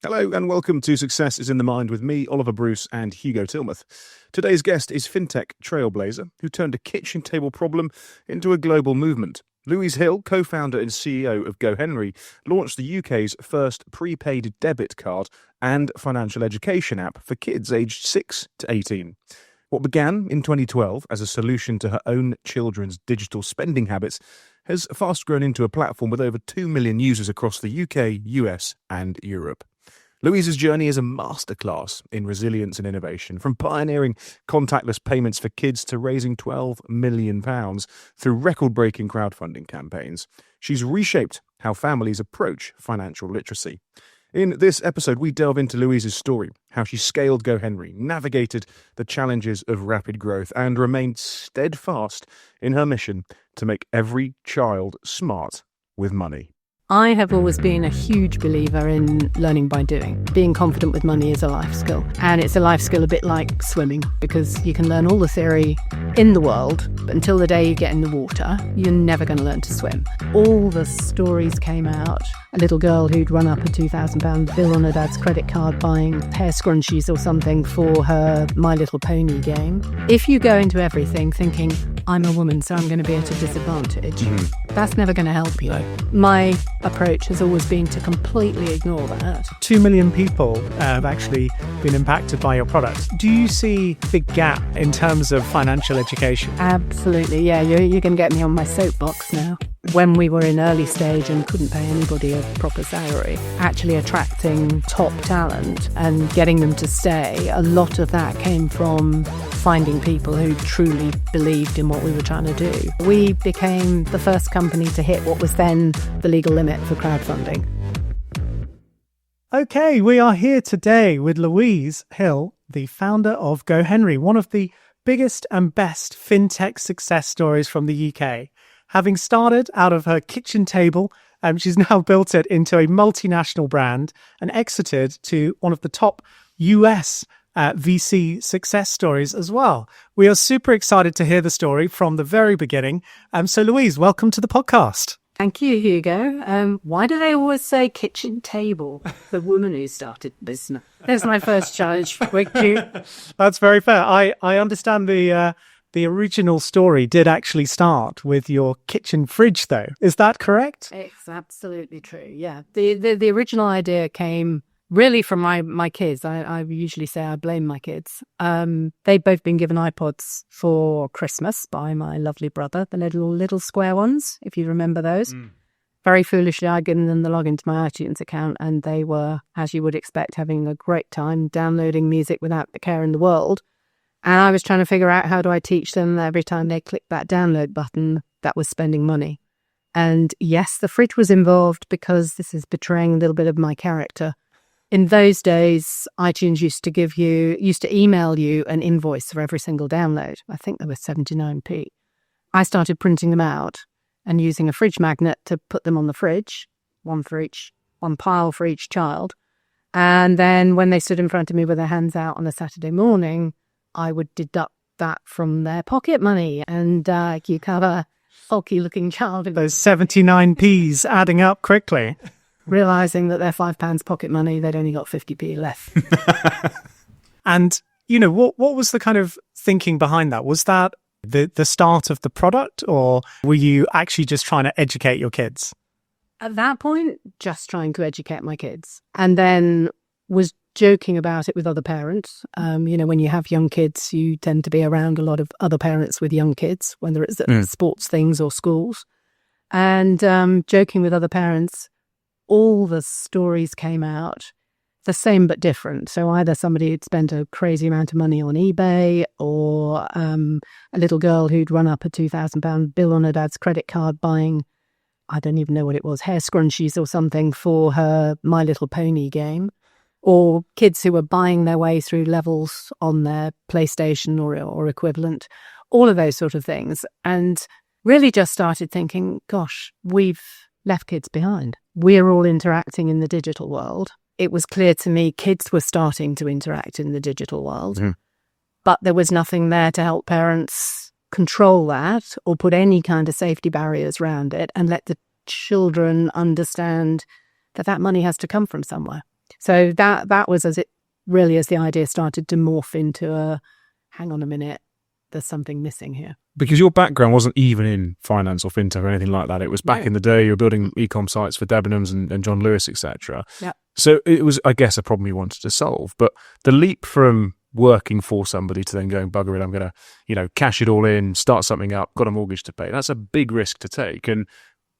Hello and welcome to Success is in the Mind with me, Oliver Bruce and Hugo Tilmuth. Today's guest is fintech trailblazer who turned a kitchen table problem into a global movement. Louise Hill, co-founder and CEO of GoHenry, launched the UK's first prepaid debit card and financial education app for kids aged 6 to 18. What began in 2012 as a solution to her own children's digital spending habits has fast grown into a platform with over 2 million users across the UK, US and Europe. Louise's journey is a masterclass in resilience and innovation, from pioneering contactless payments for kids to raising £12 million through record-breaking crowdfunding campaigns. She's reshaped how families approach financial literacy. In this episode, we delve into Louise's story, how she scaled GoHenry, navigated the challenges of rapid growth, and remained steadfast in her mission to make every child smart with money. I have always been a huge believer in learning by doing. Being confident with money is a life skill. And it's a life skill a bit like swimming, because you can learn all the theory in the world, but until the day you get in the water, you're never going to learn to swim. All the stories came out. A little girl who'd run up a £2,000 bill on her dad's credit card buying hair scrunchies or something for her My Little Pony game. If you go into everything thinking, I'm a woman, so I'm going to be at a disadvantage, that's never going to help you. My approach has always been to completely ignore that. 2 million people have actually been impacted by your product. Do you see a big gap in terms of financial education? Absolutely, yeah. You're going to get me on my soapbox now. When we were in early stage and couldn't pay anybody a proper salary, actually attracting top talent and getting them to stay, a lot of that came from finding people who truly believed in what we were trying to do. We became the first company to hit what was then the legal limit for crowdfunding. Okay, we are here today with Louise Hill, the founder of GoHenry, one of the biggest and best fintech success stories from the UK. Having started out of her kitchen table, she's now built it into a multinational brand and exited to one of the top US VC success stories as well. We are super excited to hear the story from the very beginning. So Louise, welcome to the podcast. Thank you, Hugo. Why do they always say kitchen table? The woman who started business. There's my first challenge for you. That's very fair. I understand the original story did actually start with your kitchen fridge, though. Is that correct? It's absolutely true, yeah. The original idea came really from my kids. I usually say I blame my kids. They'd both been given iPods for Christmas by my lovely brother, the little square ones, if you remember those. Very foolishly, I'd given them the login to my iTunes account, and they were, as you would expect, having a great time downloading music without the care in the world. And I was trying to figure out, how do I teach them every time they clicked that download button, that was spending money. And yes, the fridge was involved because this is betraying a little bit of my character. In those days, iTunes used to email you an invoice for every single download. I think they were 79p. I started printing them out and using a fridge magnet to put them on the fridge, one pile for each child. And then when they stood in front of me with their hands out on a Saturday morning, I would deduct that from their pocket money, and you have a bulky-looking child. Those 79p's adding up quickly. Realising that they're £5 pocket money, they'd only got 50p left. And, what was the kind of thinking behind that? Was that the start of the product, or were you actually just trying to educate your kids? At that point, just trying to educate my kids. And then was joking about it with other parents. When you have young kids, you tend to be around a lot of other parents with young kids, whether it's at sports things or schools. And joking with other parents, all the stories came out, the same but different. So either somebody had spent a crazy amount of money on eBay, or a little girl who'd run up a £2,000 bill on her dad's credit card buying, I don't even know what it was, hair scrunchies or something for her My Little Pony game. Or kids who were buying their way through levels on their PlayStation or equivalent, all of those sort of things. And really just started thinking, gosh, we've left kids behind. We're all interacting in the digital world. It was clear to me kids were starting to interact in the digital world, but there was nothing there to help parents control that or put any kind of safety barriers around it and let the children understand that money has to come from somewhere. So that was as the idea started to morph into a, hang on a minute, there's something missing here. Because your background wasn't even in finance or fintech or anything like that. It was back in the day, you were building e-com sites for Debenhams and John Lewis, etc. Yeah. So it was, I guess, a problem you wanted to solve. But the leap from working for somebody to then going, bugger it, I'm going to, cash it all in, start something up, got a mortgage to pay. That's a big risk to take. And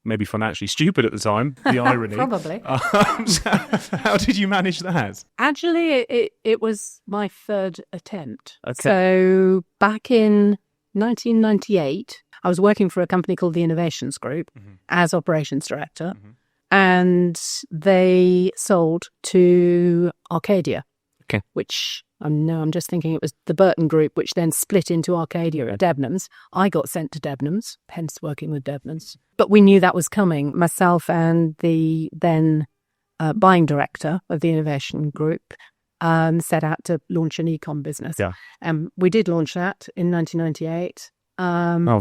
maybe financially stupid at the time, the irony. Probably. So how did you manage that? Actually, it was my third attempt. Okay. So back in 1998, I was working for a company called the Innovations Group as operations director, and they sold to Arcadia, which I'm just thinking it was the Burton Group, which then split into Arcadia at Debenhams. I got sent to Debenhams, hence working with Debenhams. But we knew that was coming. Myself and the then buying director of the Innovation Group set out to launch an e-com business. Yeah. We did launch that in 1998.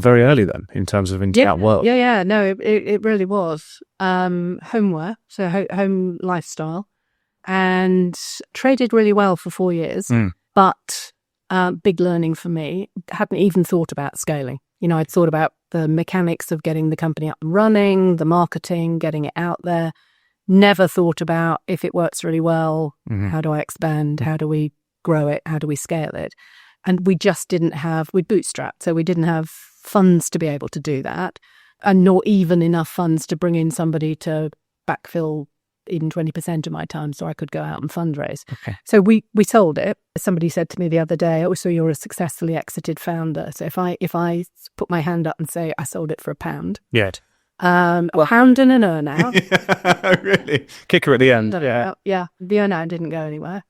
Very early then, in terms of into that world. Yeah. No, it really was. Homeware, so home lifestyle. And traded really well for 4 years. But big learning for me, hadn't even thought about scaling. I'd thought about the mechanics of getting the company up and running, the marketing, getting it out there. Never thought about if it works really well, how do I expand? How do we grow it? How do we scale it? And we just didn't have, we bootstrapped, so we didn't have funds to be able to do that, and nor even enough funds to bring in somebody to backfill even 20% of my time so I could go out and fundraise. Okay. So we sold it. Somebody said to me the other day, oh, so you're a successfully exited founder. So if I put my hand up and say I sold it for £1. Yeah. A pound and an earn out. Really? Kicker at the end. Yeah. The earn out didn't go anywhere.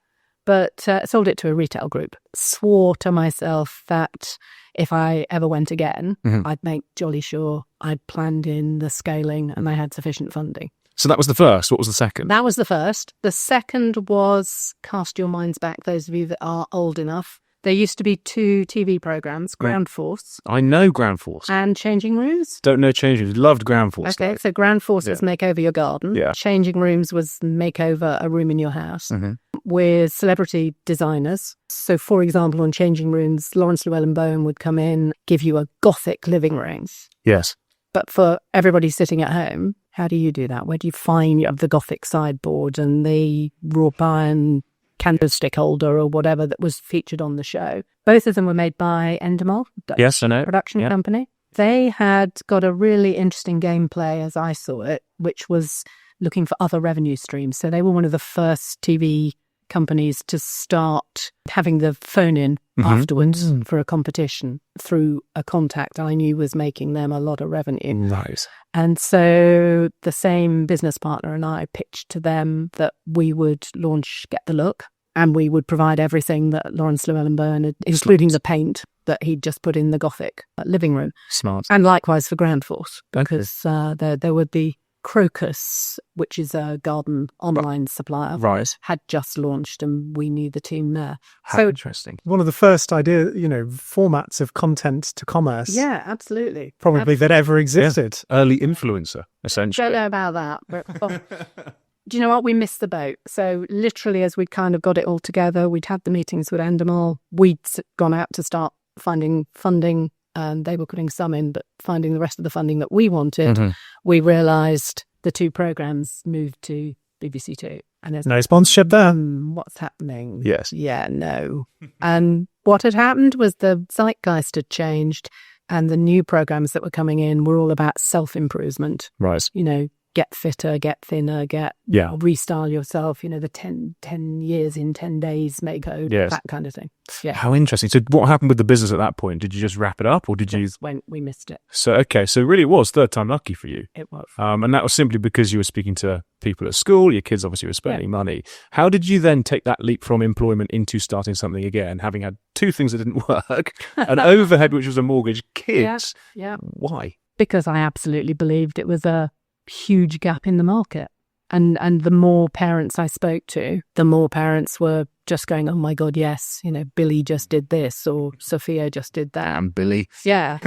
But sold it to a retail group. Swore to myself that if I ever went again, I'd make jolly sure I'd planned in the scaling and I had sufficient funding. So that was the first. What was the second? That was the first. The second was, cast your minds back, those of you that are old enough. There used to be 2 TV programs, Ground Force. I know Ground Force. And Changing Rooms. Don't know Changing Rooms. Loved Ground Force. Okay, so Ground Force was Make Over Your Garden. Yeah. Changing Rooms was Make Over a Room in Your House. With celebrity designers. So, for example, on Changing Rooms, Lawrence Llewellyn-Bowen would come in, give you a gothic living room. Yes. But for everybody sitting at home, how do you do that? Where do you find the gothic sideboard and the wrought iron candlestick holder or whatever that was featured on the show? Both of them were made by Endemol, Yes, I know. production company. They had got a really interesting gameplay, as I saw it, which was looking for other revenue streams. So they were one of the first TV companies to start having the phone in afterwards for a competition through a contact I knew was making them a lot of revenue. Nice. And so the same business partner and I pitched to them that we would launch Get the Look, and we would provide everything that Lawrence Llewellyn-Bowen had, including the paint that he'd just put in the gothic living room. Smart. And likewise for Ground Force, because there would be Crocus, which is a garden online supplier, had just launched, and we knew the team there. How interesting. One of the first formats of content to commerce. Yeah, absolutely. Probably that ever existed. Yeah. Early influencer, essentially. Don't know about that. But, do you know what? We missed the boat. So literally, as we'd kind of got it all together, we'd had the meetings with Endemol. We'd gone out to start finding funding. And they were putting some in, but finding the rest of the funding that we wanted, we realised the 2 programs moved to BBC Two. And there's no sponsorship there. What's happening? Yes. Yeah, no. And what had happened was the zeitgeist had changed, and the new programs that were coming in were all about self-improvement. Right. Get fitter, get thinner, restyle yourself, the 10 years in 10 days make code, that kind of thing. Yeah. How interesting. So what happened with the business at that point? Did you just wrap it up, or did you... When we missed it. So really it was third time lucky for you. It was. And that was simply because you were speaking to people at school, your kids obviously were spending money. How did you then take that leap from employment into starting something again, having had 2 things that didn't work, an overhead which was a mortgage, kids? Yeah. Why? Because I absolutely believed it was a huge gap in the market, and the more parents I spoke to, the more parents were just going, oh my god, yes, Billy just did this, or Sophia just did that. Damn Billy. Yeah.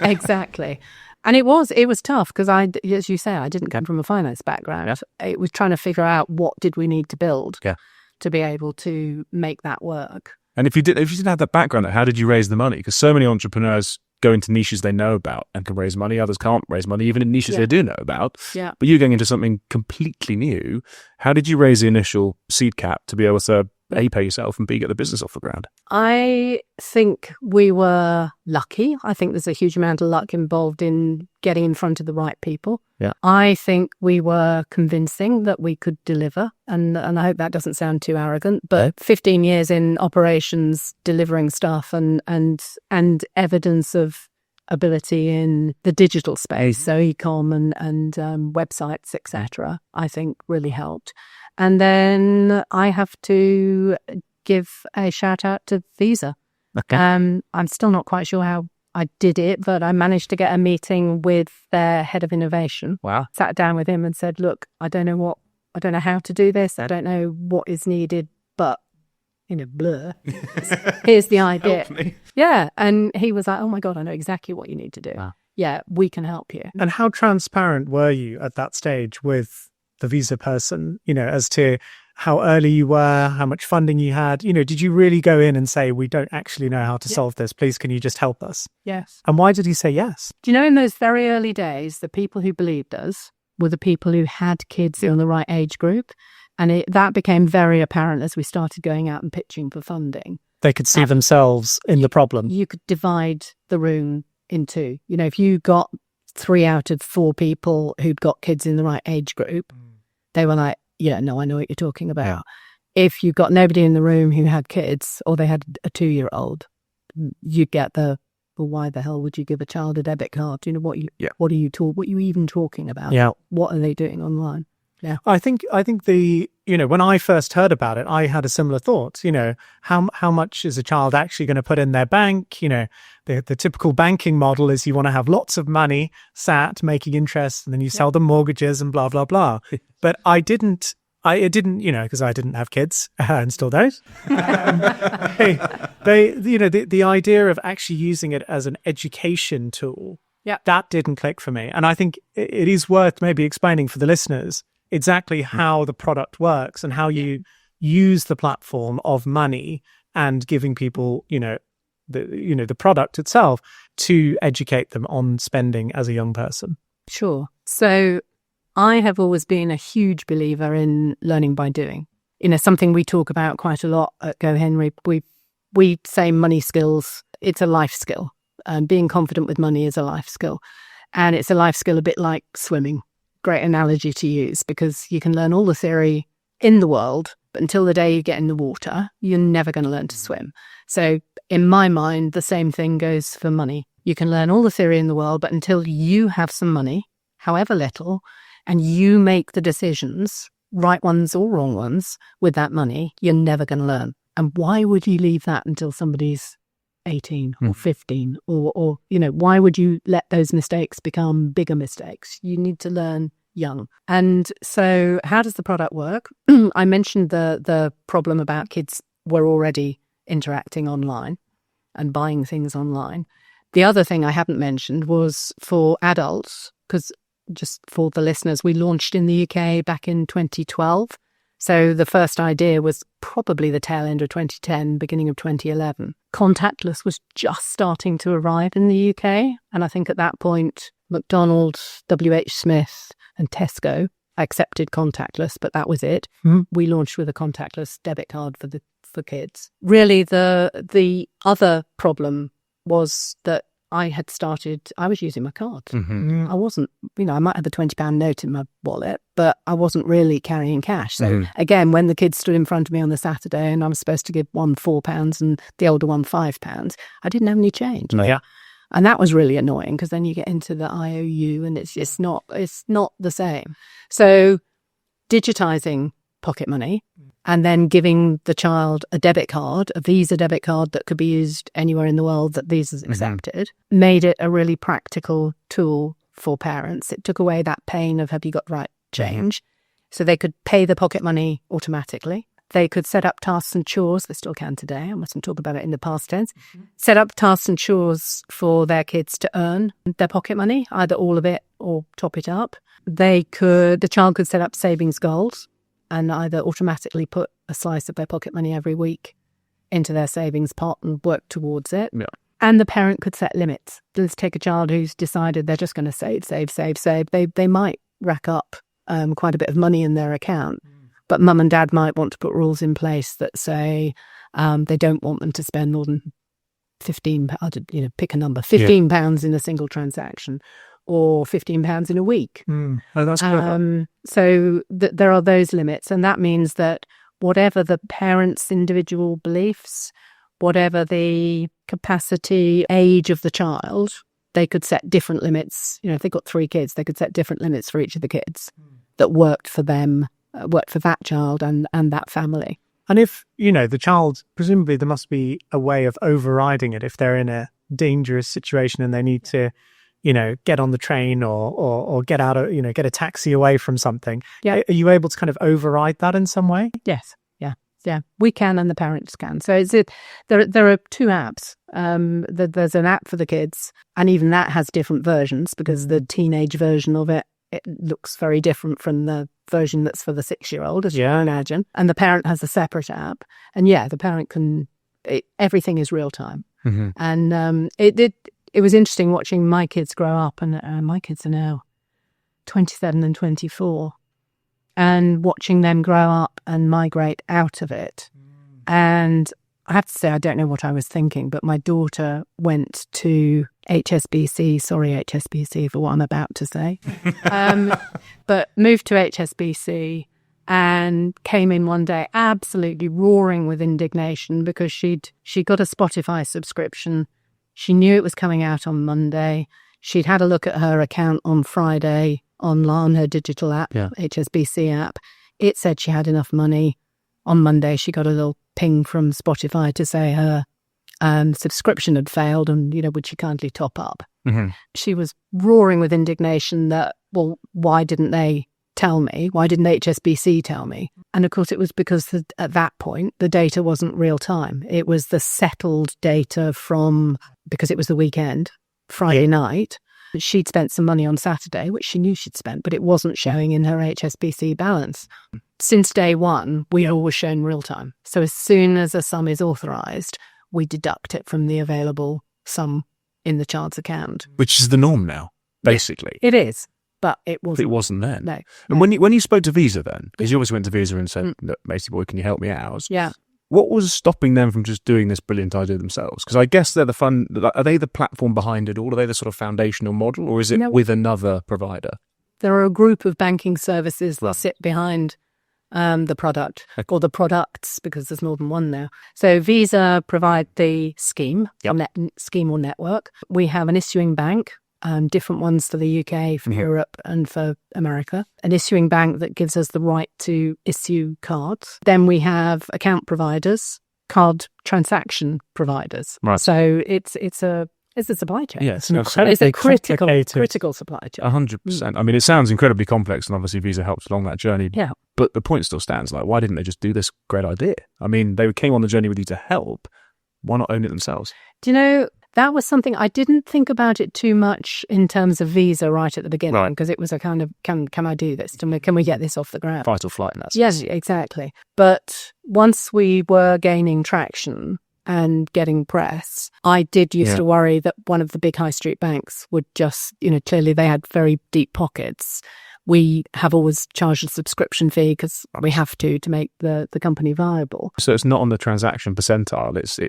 Exactly. And it was tough because as you say, I didn't come from a finance background. Yeah. It was trying to figure out what did we need to build Yeah. to be able to make that work. And if you didn't have that background, how did you raise the money? Because so many entrepreneurs go into niches they know about and can raise money. Others can't raise money, even in niches they do know about. Yeah. But you're going into something completely new. How did you raise the initial seed cap to be able to A, pay yourself, and B, get the business off the ground? I think we were lucky. I think there's a huge amount of luck involved in getting in front of the right people. Yeah. I think we were convincing that we could deliver. And I hope that doesn't sound too arrogant, but 15 years in operations, delivering stuff and evidence of ability in the digital space, so e-com and websites, etc., I think really helped. And then I have to give a shout out to Visa. Okay. I'm still not quite sure how I did it, but I managed to get a meeting with their head of innovation. Wow. Sat down with him and said, look, I don't know how to do this. I don't know what is needed, but blur. Here's the idea. Help me. Yeah. And he was like, oh my God, I know exactly what you need to do. Wow. Yeah, we can help you. And how transparent were you at that stage with the Visa person, as to how early you were, how much funding you had? Did you really go in and say, we don't actually know how to solve this. Please, can you just help us? Yes. And why did he say yes? Do you know, in those very early days, the people who believed us were the people who had kids in the right age group. And that became very apparent as we started going out and pitching for funding. They could see themselves in the problem. You could divide the room in two. If you got 3 out of 4 people who'd got kids in the right age group, they were like, yeah, no, I know what you're talking about. Yeah. If you got nobody in the room who had kids, or they had a 2-year-old, you get well, why the hell would you give a child a debit card? What are you even talking about? Yeah. What are they doing online? Yeah. I think when I first heard about it, I had a similar thought. How much is a child actually going to put in their bank? The typical banking model is you want to have lots of money sat making interest, and then you sell them mortgages and blah blah blah. But I didn't, because I didn't have kids and still don't. The idea of actually using it as an education tool, that didn't click for me. And I think it is worth maybe explaining for the listeners exactly how the product works and how you use the platform of money and giving people, the product itself to educate them on spending as a young person. Sure. So I have always been a huge believer in learning by doing. Something we talk about quite a lot at GoHenry. We say money skills, it's a life skill. Being confident with money is a life skill. And it's a life skill a bit like swimming. Great analogy to use, because you can learn all the theory in the world, but until the day you get in the water, you're never going to learn to swim. So in my mind, the same thing goes for money. You can learn all the theory in the world, but until you have some money, however little, and you make the decisions, right ones or wrong ones, with that money, you're never going to learn. And why would you leave that until somebody's 18 or 15 or why would you let those mistakes become bigger mistakes? You need to learn young. And so how does the product work? I mentioned the problem about kids were already interacting online and buying things online. The other thing I haven't mentioned was for adults, because just for the listeners, we launched in the UK back in 2012. So the first idea was probably the tail end of 2010, beginning of 2011. Contactless was just starting to arrive in the UK. And I think at that point, McDonald's, WH Smith and Tesco accepted contactless, but that was it. We launched with a contactless debit card for kids. Really, the other problem was that I was using my card. I wasn't, I might have a £20 note in my wallet, but I wasn't really carrying cash. So again, when the kids stood in front of me on the Saturday and I was supposed to give one £4 and the older one £5, I didn't have any change. Yeah. And that was really annoying, because then you get into the IOU and it's just not the same. So digitizing pocket money and then giving the child a debit card, a Visa debit card that could be used anywhere in the world that Visa's accepted, made it a really practical tool for parents. It took away that pain of, have you got the right change? So they could pay the pocket money automatically. They could set up tasks and chores. They still can today. I mustn't talk about it in the past tense. Set up tasks and chores for their kids to earn their pocket money, either all of it or top it up. The child could set up savings goals and either automatically put a slice of their pocket money every week into their savings pot and work towards it. Yeah. And the parent could set limits. Let's take a child who's decided they're just going to save. They might rack up quite a bit of money in their account. But mum and dad might want to put rules in place that say they don't want them to spend more than £15, pick a number, £15 in a single transaction or £15 in a week. Oh, that's clever. So there are those limits. And that means that whatever the parent's individual beliefs, whatever the capacity, age of the child, they could set different limits. If they've got 3 kids, they could set different limits for each of the kids that worked for them. Work for that child and that family. And if, the child, presumably there must be a way of overriding it if they're in a dangerous situation and they need to, get on the train or get out of, get a taxi away from something. Yeah. Are you able to kind of override that in some way? Yes. Yeah. We can and the parents can. So there are 2 apps. There's an app for the kids, and even that has different versions because the teenage version of it looks very different from the version that's for the 6-year-old, as you can imagine. And the parent has a separate app. And the parent can, everything is real time. Mm-hmm. And it was interesting watching my kids grow up, and my kids are now 27 and 24, and watching them grow up and migrate out of it. And I have to say, I don't know what I was thinking, but my daughter went to HSBC, sorry HSBC for what I'm about to say, but moved to HSBC and came in one day absolutely roaring with indignation because she got a Spotify subscription. She knew it was coming out on Monday. She'd had a look at her account on Friday online, her digital app, HSBC app. It said she had enough money. On Monday, she got a little ping from Spotify to say her subscription had failed and, would she kindly top up? Mm-hmm. She was roaring with indignation that, well, why didn't they tell me? Why didn't HSBC tell me? And of course, it was because at that point, the data wasn't real time. It was the settled data because it was the weekend, Friday night. She'd spent some money on Saturday, which she knew she'd spent, but it wasn't showing in her HSBC balance. Since day one, we are always shown real time. So as soon as a sum is authorised, we deduct it from the available sum in the child's account. Which is the norm now, basically. It is, but it wasn't. It wasn't then. No. And when you spoke to Visa then, because you obviously went to Visa and said, look, Macy boy, can you help me out? Yeah. What was stopping them from just doing this brilliant idea themselves? Because I guess they're are they the platform behind it all? Are they the sort of foundational model, or is it with another provider? There are a group of banking services that sit behind the product or the products, because there's more than one now. So Visa provide the scheme, scheme or network. We have an issuing bank, different ones for the UK, for Europe and for America. An issuing bank that gives us the right to issue cards. Then we have account providers, card transaction providers. Right. So it's a supply chain. Yes, it's a critical supply chain. 100%. I mean, it sounds incredibly complex, and obviously Visa helps along that journey. Yeah. But the point still stands. Like, why didn't they just do this great idea? I mean, they came on the journey with you to help. Why not own it themselves? Do you know, that was something I didn't think about it too much in terms of Visa right at the beginning, because it was a kind of, can I do this? Can we get this off the ground? Fight or flight in that sense. Yes, exactly. But once we were gaining traction and getting press, I did used to worry that one of the big high street banks would just, clearly they had very deep pockets. We have always charged a subscription fee because we have to make the company viable. So it's not on the transaction percentile, it's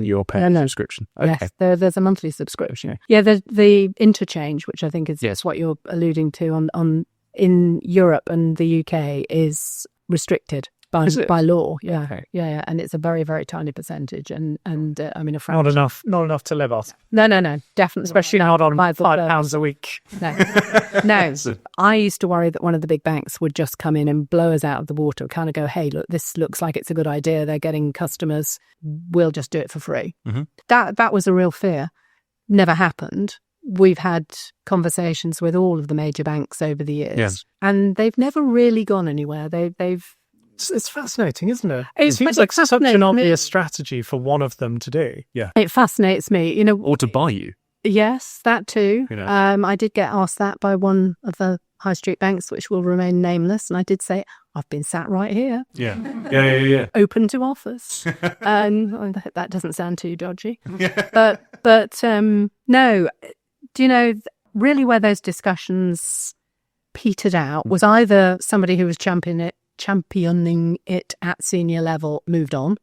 your paying subscription. Okay. Yes, there's a monthly subscription. Yeah, the interchange, which I think is what you're alluding to on in Europe and the UK, is restricted by law. Yeah, okay. Yeah, and it's a very, very tiny percentage, and I mean a fraction. Not enough to live off. No, definitely, especially not on £5 a week. No. I used to worry that one of the big banks would just come in and blow us out of the water, kind of go, hey, look, this looks like it's a good idea. They're getting customers. We'll just do it for free. Mm-hmm. That was a real fear. Never happened. We've had conversations with all of the major banks over the years, and they've never really gone anywhere. They've It's fascinating, isn't it? It seems like such an fascinates me. obvious strategy for one of them to do. It fascinates me, Or to buy you. Yes, that too. You know. I did get asked that by one of the high street banks, which will remain nameless, and I did say, I've been sat right here, Yeah. open to offers. And that doesn't sound too dodgy. But no, do you know, really where those discussions petered out was either somebody who was championing it at senior level moved on,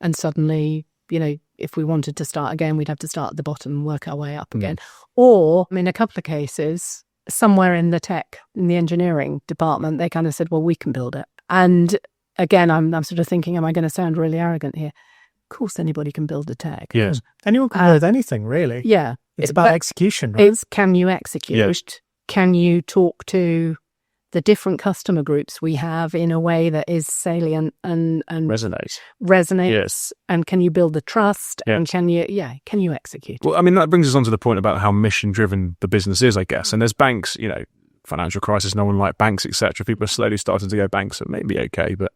and suddenly, you know, if we wanted to start again, we'd have to start at the bottom and work our way up again. Or, in a couple of cases, somewhere in the tech, in the engineering department, they kind of said, well, we can build it. And again, I'm sort of thinking, am I going to sound really arrogant here? Of course, anybody can build a tech. Yeah. Anyone can build anything, really. Yeah. It's about execution, right? It's can you execute? Yeah. Can you talk to the different customer groups we have in a way that is salient and Resonates. resonates? And can you build the trust? Yeah. And can you execute? Well, I mean, that brings us on to the point about how mission-driven the business is, I guess. And there's banks, you know, financial crisis, no one liked banks, etc. People are slowly starting to go, banks are maybe okay, but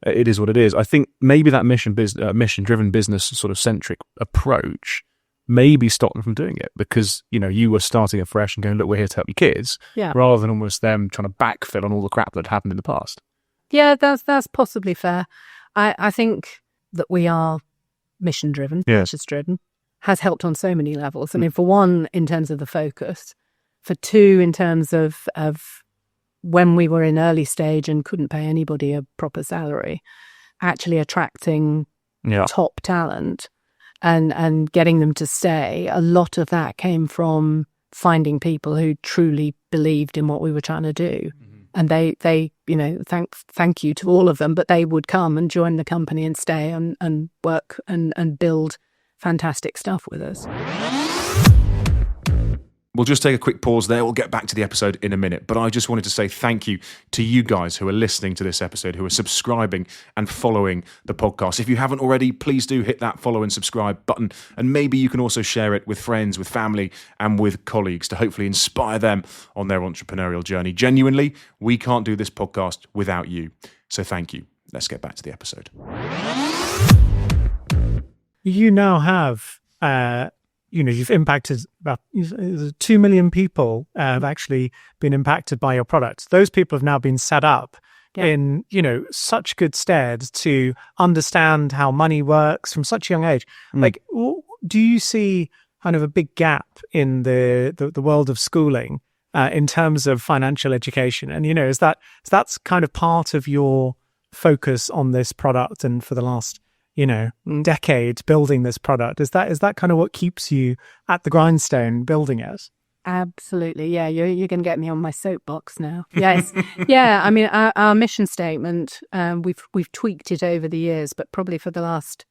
it is what it is. I think maybe that mission-driven business sort of centric approach maybe stopped them from doing it because, you know, you were starting afresh and going, look, we're here to help your kids, rather than almost them trying to backfill on all the crap that happened in the past. Yeah, that's possibly fair. I think that we are mission-driven, purchase-driven, has helped on so many levels. I mean, for one, in terms of the focus. For two, in terms of when we were in early stage and couldn't pay anybody a proper salary, actually attracting top talent and getting them to stay. A lot of that came from finding people who truly believed in what we were trying to do. And they you know, thank you to all of them, but they would come and join the company and stay and work and build fantastic stuff with us. We'll just take a quick pause there. We'll get back to the episode in a minute. But I just wanted to say thank you to you guys who are listening to this episode, who are subscribing and following the podcast. If you haven't already, please do hit that follow and subscribe button. And maybe you can also share it with friends, with family, and with colleagues to hopefully inspire them on their entrepreneurial journey. Genuinely, we can't do this podcast without you. So thank you. Let's get back to the episode. You now have... you've impacted about 2 million people have actually been impacted by your products. Those people have now been set up in, such good stead to understand how money works from such a young age. Like, do you see kind of a big gap in the world of schooling in terms of financial education? And, that's kind of part of your focus on this product and for the last decade building this product. Is that kind of what keeps you at the grindstone building it? Absolutely. Yeah, you're going to get me on my soapbox now. Yes. Yeah, I mean, our mission statement, we've tweaked it over the years, but probably for the last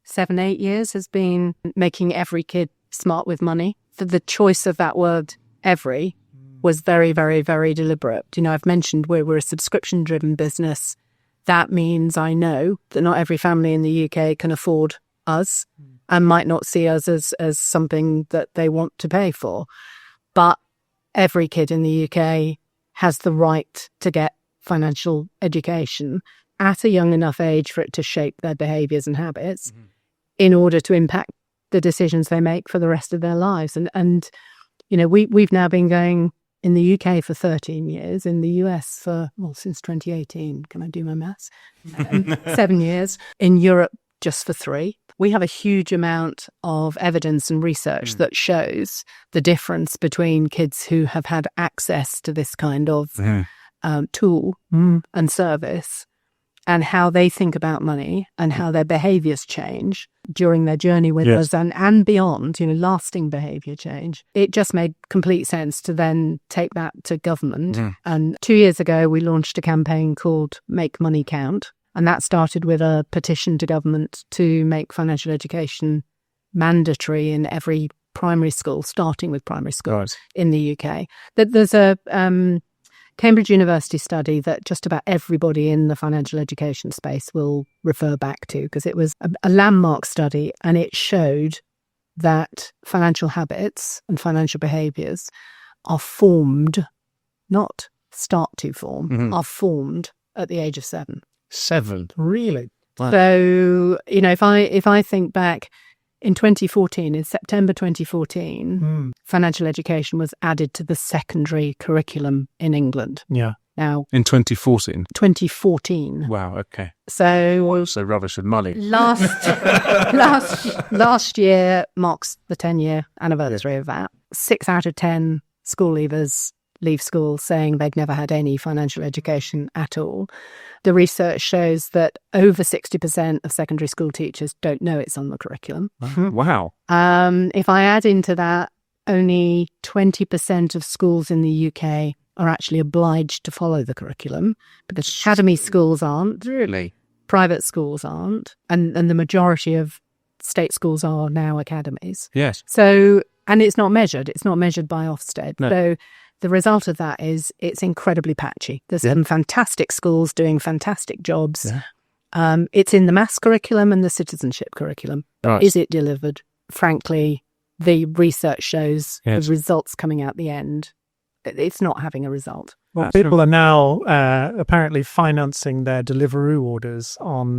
7-8 years has been making every kid smart with money. The choice of that word, every, was very, very, very deliberate. I've mentioned we're a subscription-driven business. That means I know that not every family in the UK can afford us and might not see us as something that they want to pay for. But every kid in the UK has the right to get financial education at a young enough age for it to shape their behaviours and habits in order to impact the decisions they make for the rest of their lives. And we've now been going in the UK for 13 years, in the US since 2018. Can I do my maths? 7 years. In Europe, just for 3. We have a huge amount of evidence and research that shows the difference between kids who have had access to this kind of tool and service and how they think about money and how their behaviours change during their journey with us and beyond, lasting behaviour change. It just made complete sense to then take that to government. And 2 years ago, we launched a campaign called Make Money Count. And that started with a petition to government to make financial education mandatory in every primary school, starting with primary schools in the UK. There's a Cambridge University study that just about everybody in the financial education space will refer back to, because it was a landmark study, and it showed that financial habits and financial behaviours are formed, not start to form, are formed at the age of 7. 7. Really? Wow. So, if I think back in 2014, in September 2014, financial education was added to the secondary curriculum in England. Yeah. Now, In 2014. 2014. Wow, okay. So So rubbish with money. last year marks the 10-year anniversary of that. 6 out of 10 school leavers leave school saying they've never had any financial education at all. The research shows that over 60% of secondary school teachers don't know it's on the curriculum. Wow. If I add into that, only 20% of schools in the UK are actually obliged to follow the curriculum, because academy schools aren't. Really? Private schools aren't, and the majority of state schools are now academies. Yes. So, and it's not measured. It's not measured by Ofsted. No. So the result of that is it's incredibly patchy. There's some fantastic schools doing fantastic jobs. Yeah. It's in the maths curriculum and the citizenship curriculum. Right. Is it delivered? Frankly, the research shows Yes. the results coming out the end. It's not having a result. Well, people are now apparently financing their Deliveroo orders on,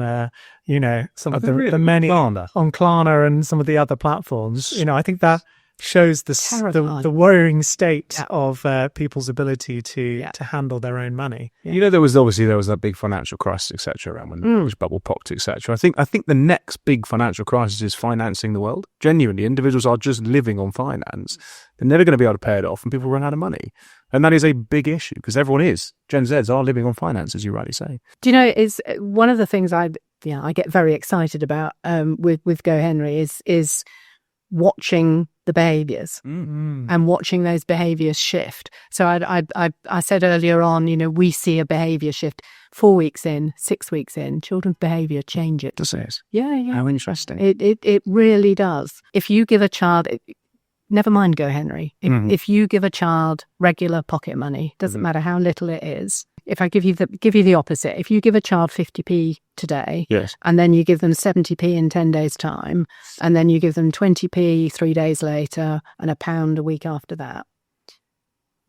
some of the many Klarna. on Klarna and some of the other platforms. I think that shows Terrifying. the worrying state of people's ability to handle their own money. There was that big financial crisis, etc., around when the British bubble popped, etc. I think the next big financial crisis is financing the world. Genuinely, individuals are just living on finance. They're never going to be able to pay it off, and people run out of money. And that is a big issue, because everyone is. Gen Zs are living on finance, as you rightly say. Do you know, is one of the things I get very excited about with GoHenry is watching the behaviours and watching those behaviours shift. So I said earlier on, we see a behaviour shift 4 weeks in, 6 weeks in, children's behaviour changes. Does it? Yeah. How interesting. It really does. If you give a child, never mind GoHenry, if you give a child regular pocket money, doesn't matter how little it is. If I give you the opposite, if you give a child 50p today, Yes. and then you give them 70p in 10 days' time, and then you give them 20p 3 days later and £1 a week after that,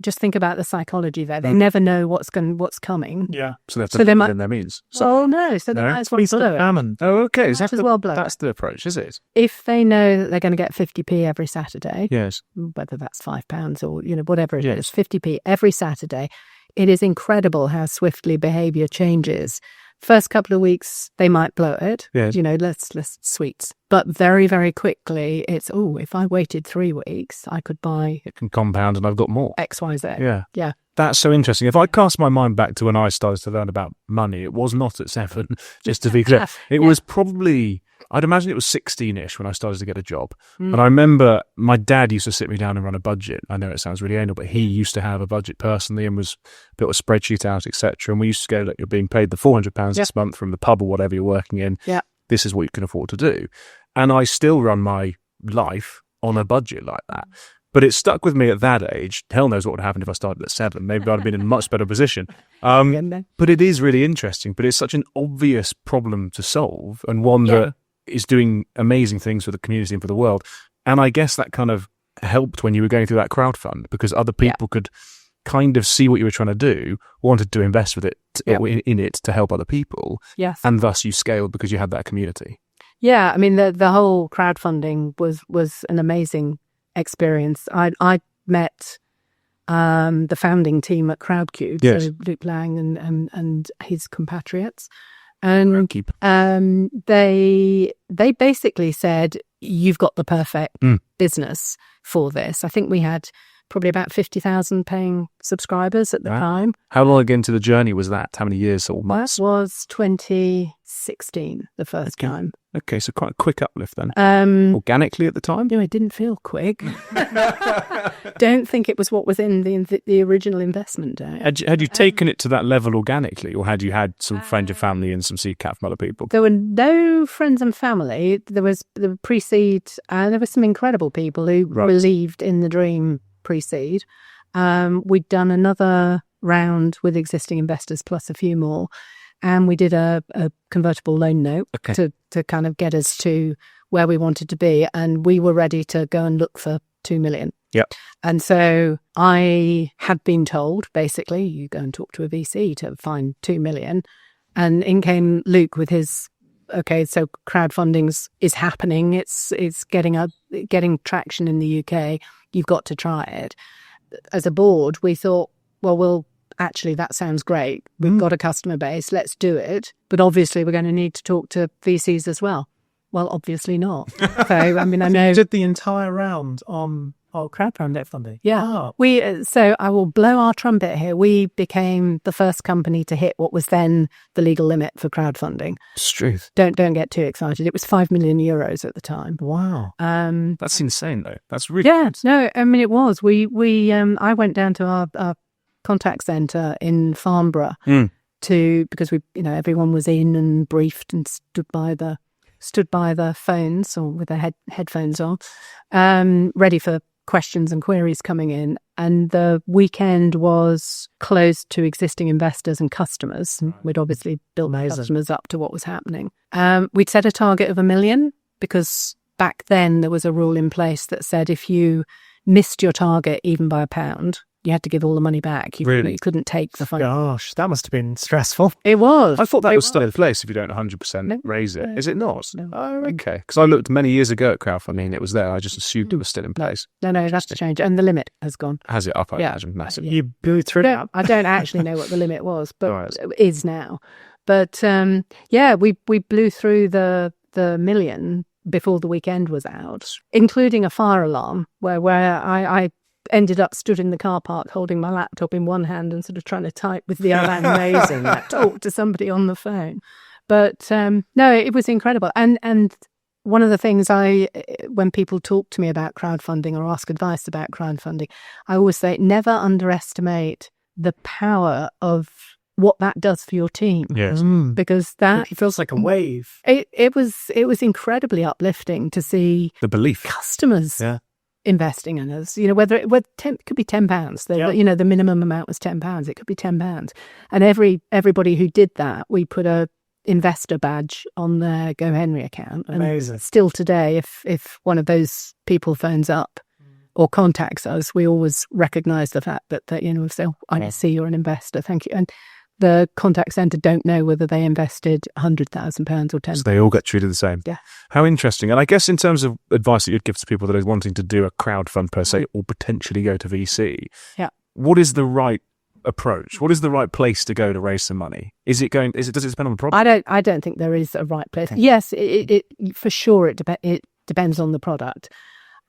just think about the psychology there. They never know what's coming. Yeah. So that's So they might- then that means. So no, so they No? might as well blow it. Famine. Oh, okay. Is Might that as well blow it. That's the approach, is it? If they know that they're going to get 50p every Saturday, Yes. whether that's £5 or whatever it Yes. is, 50p every Saturday, it is incredible how swiftly behaviour changes. First couple of weeks they might blow it, Yes. let's sweets, but very, very quickly it's if I waited 3 weeks I could buy It can compound, and I've got more. XYZ. Yeah. That's so interesting. If I cast my mind back to when I started to learn about money, it was not at 7, just to be clear. It was probably, I'd imagine it was 16-ish when I started to get a job. And I remember my dad used to sit me down and run a budget. I know it sounds really anal, but he used to have a budget personally and built a spreadsheet out, etc. And we used to go, look, you're being paid the £400 this month from the pub or whatever you're working in. Yeah. This is what you can afford to do. And I still run my life on a budget like that. But it stuck with me at that age. Hell knows what would happen if I started at 7. Maybe I'd have been in a much better position. But it is really interesting. But it's such an obvious problem to solve, and one that is doing amazing things for the community and for the world. And I guess that kind of helped when you were going through that crowdfund, because other people could kind of see what you were trying to do, wanted to invest with it in it to help other people. Yes. And thus you scaled because you had that community. Yeah, I mean the whole crowdfunding was an amazing experience. I met the founding team at Crowdcube, so Luke Lang and his compatriots, and they basically said, you've got the perfect business for this. I think we had probably about 50,000 paying subscribers at the time. How long into the journey was that? How many years or months? That was 2016 the first time. Okay, so quite a quick uplift then. Organically at the time? No, it didn't feel quick. Don't think it was what was in the original investment day. Had you taken it to that level organically, or had you had some friends and family and some seed cap from other people? There were no friends and family. There was the pre-seed, and there were some incredible people who believed in the dream pre-seed. We'd done another round with existing investors plus a few more. And we did a convertible loan note to kind of get us to where we wanted to be. And we were ready to go and look for 2 million. Yep. And so I had been told, basically, you go and talk to a VC to find 2 million. And in came Luke with his, okay, so crowdfunding is happening. It's getting traction in the UK. You've got to try it. As a board, we thought, well, actually, that sounds great. We've got a customer base. Let's do it. But obviously, we're going to need to talk to VCs as well. Well, obviously not. So, I mean, I know. You did the entire round on crowdfunding funding. Yeah. Oh. So I will blow our trumpet here. We became the first company to hit what was then the legal limit for crowdfunding. It's truth. Don't get too excited. It was 5 million euros at the time. Wow. That's insane, though. That's really good. No, I mean, it was. I went down to our contact centre in Farnborough because everyone was in and briefed and stood by the phones or with their headphones on, ready for questions and queries coming in. And the weekend was closed to existing investors and customers. We'd obviously built customers up to what was happening. We'd set a target of 1 million because back then there was a rule in place that said if you missed your target even by £1, you had to give all the money back. You couldn't take the fund. Gosh, that must have been stressful. It was. I thought that was still in place if you don't 100% raise it. Is it not? No. Oh, okay. Because I looked many years ago at crowdfunding and it was there. I just assumed it was still in place. No, that's changed. And the limit has gone. Has it up, I imagine, massively? You blew through it. I don't actually know what the limit was, but it is now. But we blew through the 1 million before the weekend was out, including a fire alarm where I ended up stood in the car park holding my laptop in one hand and sort of trying to type with the other. Amazing. Talk to somebody on the phone. But no, it was incredible. And one of the things when people talk to me about crowdfunding or ask advice about crowdfunding, I always say never underestimate the power of what that does for your team. Yes. Because that it feels like a wave. It was incredibly uplifting to see the belief customers investing in us. Whether it could be £10. The minimum amount was £10. It could be £10. And everybody who did that, we put a investor badge on their GoHenry account. Amazing. And still today, if one of those people phones up or contacts us, we always recognise the fact that we say, I see you're an investor, thank you. And the contact centre don't know whether they invested £100,000 or 10. So they all get treated the same. Yeah. How interesting. And I guess in terms of advice that you'd give to people that are wanting to do a crowdfund per se or potentially go to VC, what is the right approach? What is the right place to go to raise some money? Does it depend on the product? I don't think there is a right place. Yes, it for sure it depends on the product.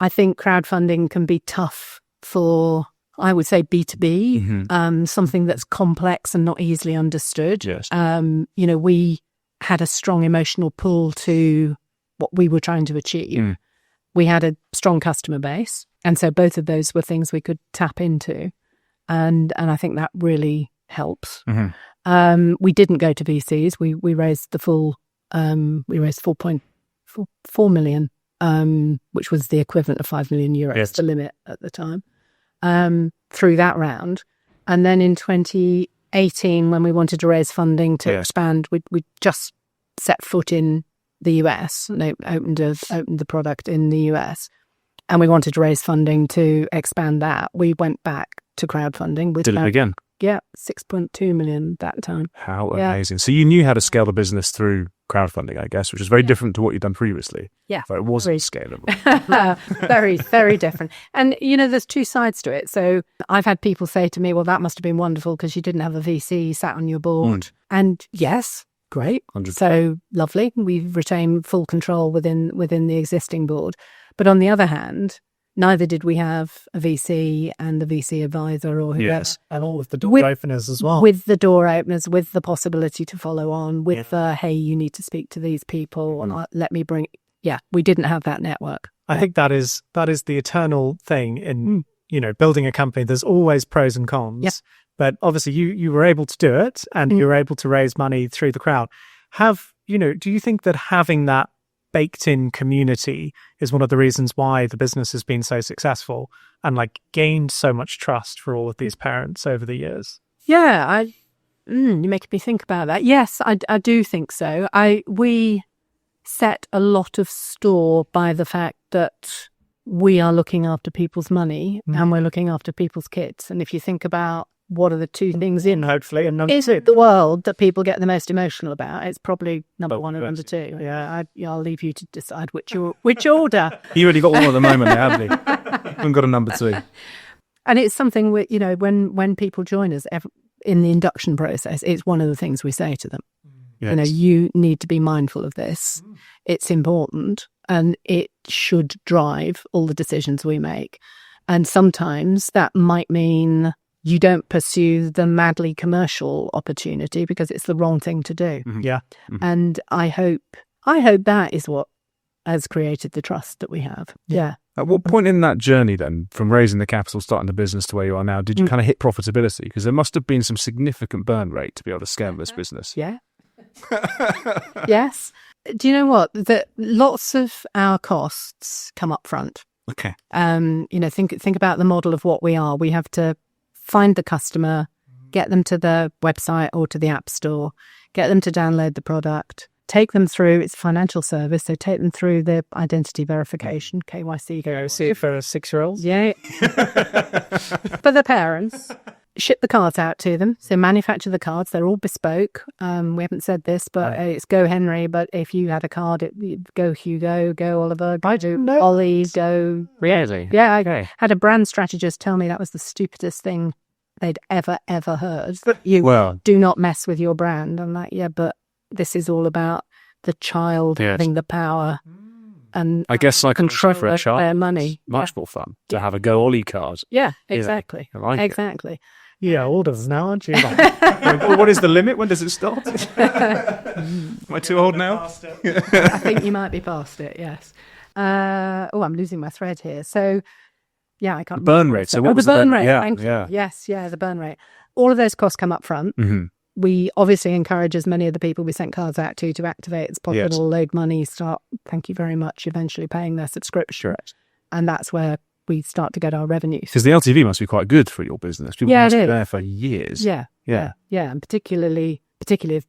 I think crowdfunding can be tough for, I would say, B2B, something that's complex and not easily understood. Yes. We had a strong emotional pull to what we were trying to achieve. We had a strong customer base. And so both of those were things we could tap into. And I think that really helps. We didn't go to VCs. We raised the full, we raised 4.4 million, which was the equivalent of 5 million euros, the limit at the time. Through that round. And then in 2018, when we wanted to raise funding to expand, we just set foot in the US and opened the product in the US. And we wanted to raise funding to expand that. We went back to crowdfunding. Did it again? Yeah, 6.2 million that time. How amazing. So you knew how to scale the business through crowdfunding, I guess, which is very different to what you'd done previously. Yeah. But it wasn't scalable. Very, very different. And, there's two sides to it. So I've had people say to me, well, that must have been wonderful because you didn't have a VC sat on your board. And yes, great. 100%. So lovely. We've retained full control within the existing board. But on the other hand, neither did we have a VC and a VC advisor or whoever. Yes, and all of the door openers as well. With the door openers, with the possibility to follow on, with hey, you need to speak to these people and let me bring... Yeah, we didn't have that network. I think that is the eternal thing in, building a company. There's always pros and cons. Yep. But obviously you were able to do it and you were able to raise money through the crowd. Do you think that having that baked in community is one of the reasons why the business has been so successful and gained so much trust for all of these parents over the years? Yeah, you're making me think about that. Yes, I do think so. We set a lot of store by the fact that we are looking after people's money and we're looking after people's kids. And if you think about what are the two things in hopefully, and is it the world that people get the most emotional about? It's probably number Both, one and number yes. two. Yeah, I'll leave you to decide which order. You already got one at the moment, haven't you? Haven't got a number two. And it's something when people join us in the induction process, it's one of the things we say to them. Yes. You need to be mindful of this. It's important, and it should drive all the decisions we make. And sometimes that might mean you don't pursue the madly commercial opportunity because it's the wrong thing to do. Yeah. And I hope that is what has created the trust that we have. Yeah. At what point in that journey then, from raising the capital, starting the business to where you are now, did you kind of hit profitability? Because there must have been some significant burn rate to be able to scale this business. Yeah. Yes. Do you know what? That lots of our costs come up front. Okay. Think about the model of what we are. We have to find the customer, get them to the website or to the app store, get them to download the product, take them through its financial service. So take them through the identity verification, KYC. KYC for 6-year-olds. Yeah. For the parents. Ship the cards out to them. So manufacture the cards. They're all bespoke. We haven't said this, but it's GoHenry. But if you had a card, go Hugo, go Oliver, go Ollie, go... Really? Yeah, Okay. had a brand strategist tell me that was the stupidest thing they'd ever heard. Do not mess with your brand. I'm like, yeah, but this is all about the child having the power and I guess like control for a child, their money. much more fun to have a Go Ollie card. Yeah, exactly. I like it. Exactly. Yeah, older now, aren't you? What is the limit? When does it start? Am I too old now? I think you might be past it, yes. I'm losing my thread here. So, yeah, I can't The burn remember. rate. So what was the burn rate? Yeah, Thank you. yeah. Yes, the burn rate. All of those costs come up front. Mm-hmm. We obviously encourage as many of the people we sent cards out to activate as possible, Yes. load money, start, thank you very much, eventually paying their subscription. Correct. And that's where we start to get our revenues. Because the LTV must be quite good for your business. People Yeah, must it be is. there for years. Yeah. Yeah. And particularly if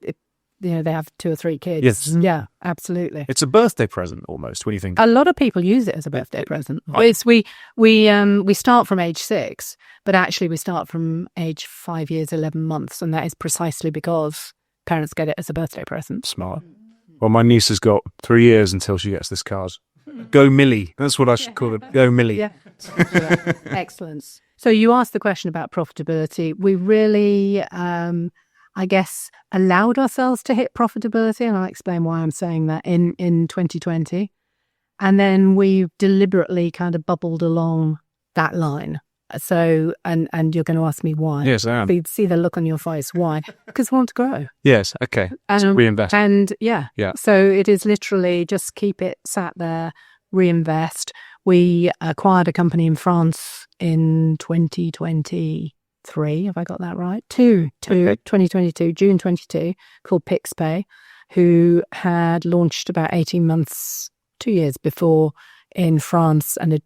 they have 2 or 3 kids. Yes. Yeah, absolutely. It's a birthday present almost when you think. A lot of people use it as a birthday present. Right. We start from age 6, but actually we start from age 5 years, 11 months, and that is precisely because parents get it as a birthday present. Smart. Well, my niece has got 3 years until she gets this card. Go Millie. That's what I should call it. Go Millie. Yeah. Excellent. So you asked the question about profitability. We really, I guess, allowed ourselves to hit profitability, and I'll explain why I'm saying that in 2020. And then we deliberately kind of bubbled along that line. So, and you're going to ask me why. Yes, I am. You'd see the look on your face. Why? Because we want to grow. Yes. Okay. Reinvest. And yeah. Yeah. So it is literally just keep it sat there, reinvest. We acquired a company in France in 2023. Have I got that right? 2022, June 22, called PixPay, who had launched about 18 months, 2 years before in France, and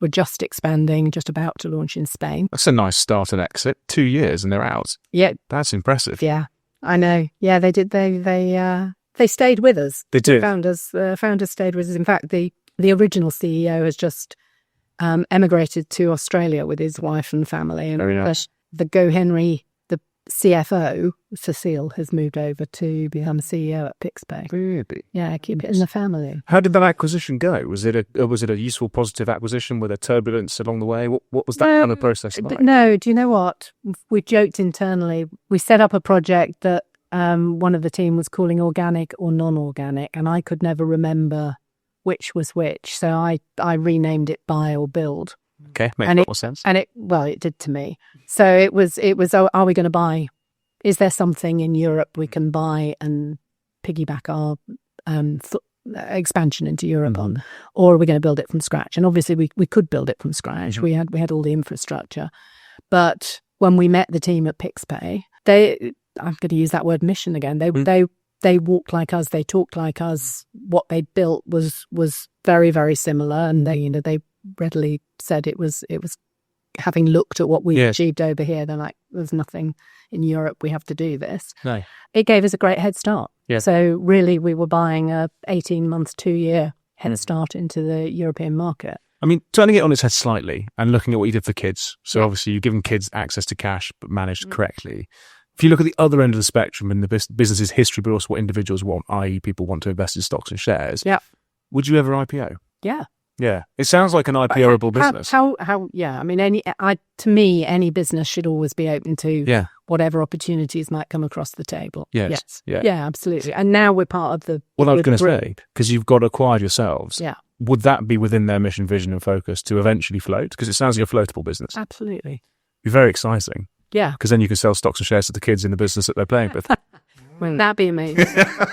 were just expanding, just about to launch in Spain. That's a nice start and exit. 2 years and they're out. Yeah. That's impressive. Yeah, I know. Yeah, they did. They stayed with us. They did. The founders stayed with us. In fact, the original CEO has just emigrated to Australia with his wife and family. And Very nice. the GoHenry, the CFO, Cecile, has moved over to become CEO at PixPay. Really? Yeah, keep it in the family. How did that acquisition go? Was it a useful, positive acquisition? Were there turbulence along the way? What was that kind of process like? No, do you know what? We joked internally. We set up a project that one of the team was calling organic or non-organic, and I could never remember which was which. So I renamed it Buy or Build. Okay, makes more sense. And it did to me. So it was. Are we going to buy? Is there something in Europe we can buy and piggyback our expansion into Europe on, or are we going to build it from scratch? And obviously we could build it from scratch. Mm-hmm. We had all the infrastructure, but when we met the team at PixPay, I'm going to use that word mission again. They walked like us. They talked like us. What they built was very, very similar, and they readily said it was. Having looked at what we achieved over here, they're like, "There's nothing in Europe. We have to do this." No. It gave us a great head start. Yeah. So really, we were buying a 18 months, 2 year head start into the European market. I mean, turning it on its head slightly and looking at what you did for kids. So obviously you've given kids access to cash, but managed correctly. If you look at the other end of the spectrum in the business's history, but also what individuals want, i.e. people want to invest in stocks and shares, would you ever IPO? Yeah. Yeah. It sounds like an IPO-able business. Yeah. I mean, to me, any business should always be open to whatever opportunities might come across the table. Yes. Yeah, absolutely. And now we're part of the... Well, I was going to say, because you've got acquired yourselves. Yeah. Would that be within their mission, vision and focus to eventually float? Because it sounds like a floatable business. Absolutely. It'd be very exciting. Yeah. Because then you can sell stocks and shares to the kids in the business that they're playing with. Wouldn't that be amazing?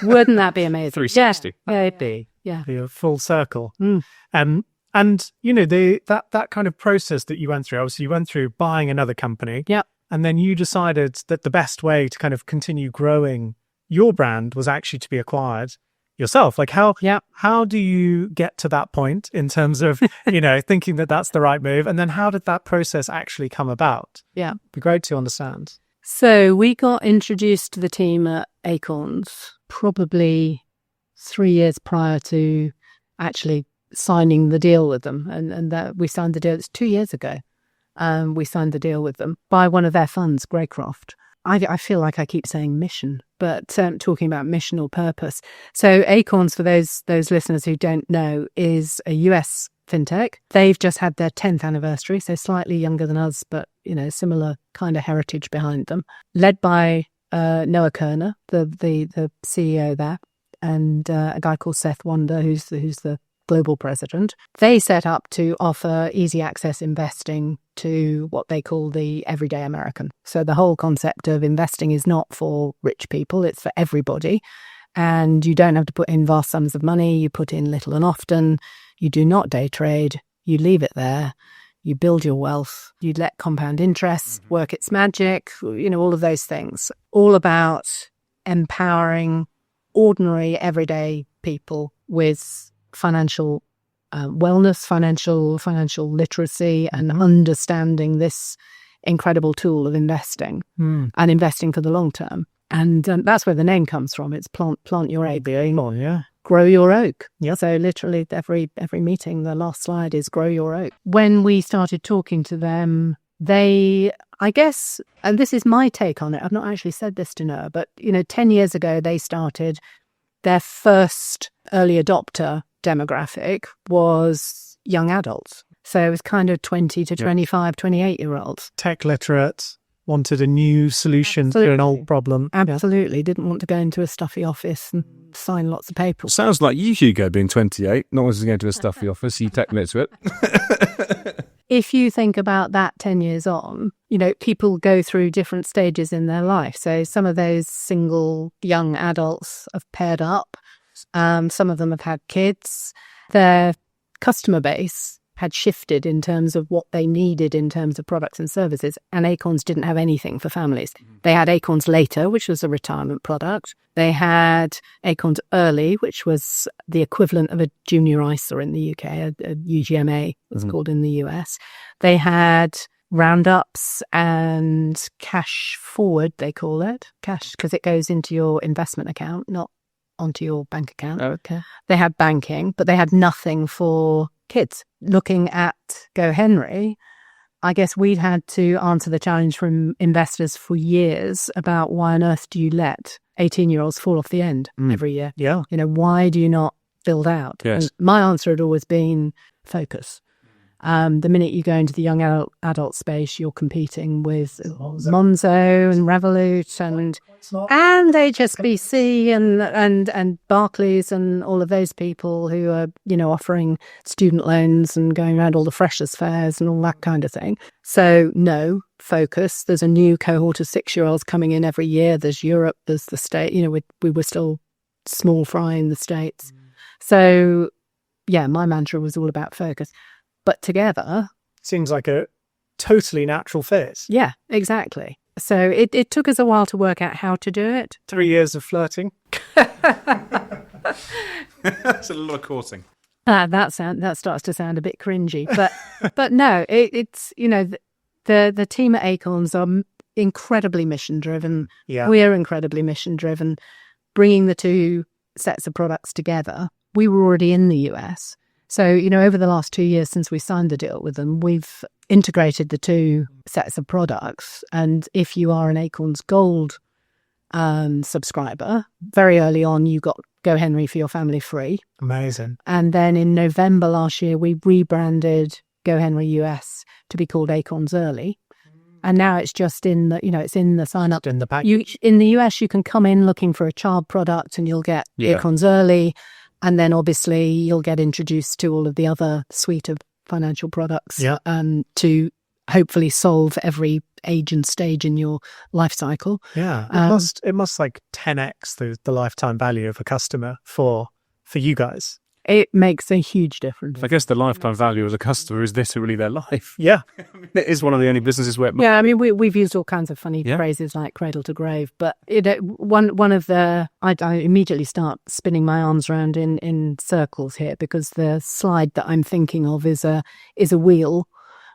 Wouldn't that be amazing? 360. Yeah, it'd be. Yeah. Be a full circle. And you know, that kind of process that you went through, obviously you went through buying another company. Yep. And then you decided that the best way to kind of continue growing your brand was actually to be acquired yourself. Like how do you get to that point in terms of, you know, thinking that that's the right move? And then how did that process actually come about? Yeah. It'd be great to understand. So we got introduced to the team at Acorns probably 3 years prior to actually signing the deal with them. And that we signed the deal, it's 2 years ago. We signed the deal with them by one of their funds, Greycroft. I feel like I keep saying mission, but talking about mission or purpose. So Acorns, for those listeners who don't know, is a US fintech. They've just had their 10th anniversary, so slightly younger than us, but you know, similar kind of heritage behind them. Led by Noah Kerner, the CEO there, and a guy called Seth Wander, who's the global president. They set up to offer easy access investing to what they call the everyday American. So the whole concept of investing is not for rich people, it's for everybody. And you don't have to put in vast sums of money. You put in little and often. You do not day trade. You leave it there. You build your wealth. You let compound interest work its magic, you know, all of those things. All about empowering ordinary, everyday people with financial wellness, financial literacy, and understanding this incredible tool of investing and investing for the long term. And that's where the name comes from. It's plant your oak, grow your oak. Yeah. So literally every meeting, the last slide is grow your oak. When we started talking to them, they, I guess, and this is my take on it, I've not actually said this to Noah, but 10 years ago they started. Their first early adopter demographic was young adults. So it was kind of 20 to 25, 28-year-olds. Tech literate, wanted a new solution to an old problem. Absolutely. Didn't want to go into a stuffy office and sign lots of papers. Sounds like you, Hugo, being 28, not wanting to go to a stuffy office, you tech literate. If you think about that 10 years on, people go through different stages in their life. So some of those single young adults have paired up. Some of them have had kids. Their customer base had shifted in terms of what they needed in terms of products and services. And Acorns didn't have anything for families. They had Acorns Later, which was a retirement product. They had Acorns Early, which was the equivalent of a junior ISA in the UK, a UGMA, it's called in the US. They had roundups and cash forward, they call it. Cash, because it goes into your investment account, not onto your bank account. Okay. They had banking, but they had nothing for kids. Looking at GoHenry, I guess we'd had to answer the challenge from investors for years about why on earth do you let 18-year-olds fall off the end every year? Yeah. Why do you not build out? Yes. And my answer had always been focus. The minute you go into the young adult space, you're competing with Monzo and Revolut and HSBC and Barclays and all of those people who are, offering student loans and going around all the freshers' fairs and all that kind of thing. So no, focus. There's a new cohort of 6-year-olds coming in every year. There's Europe, there's the States. We were still small fry in the States. So yeah, my mantra was all about focus. But together... Seems like a totally natural fit. Yeah, exactly. So it took us a while to work out how to do it. 3 years of flirting. That's a lot of courting. That starts to sound a bit cringy. But no, it's, the team at Acorns are incredibly mission-driven. Yeah. We're incredibly mission-driven. Bringing the two sets of products together, we were already in the US. So, over the last 2 years since we signed the deal with them, we've integrated the two sets of products. And if you are an Acorns Gold subscriber, very early on, you got GoHenry for your family free. Amazing. And then in November last year, we rebranded GoHenry US to be called Acorns Early. And now it's just in the, it's in the sign up. In the package. In the US, you can come in looking for a child product and you'll get Acorns Early. And then obviously you'll get introduced to all of the other suite of financial products to hopefully solve every age and stage in your life cycle. Yeah, it must like 10x the lifetime value of a customer for you guys. It makes a huge difference. I guess the lifetime value of a customer is literally their life. Yeah. It is one of the only businesses where... Yeah, I mean, we've used all kinds of funny phrases like cradle to grave, but one of the... I immediately start spinning my arms around in circles here because the slide that I'm thinking of is a wheel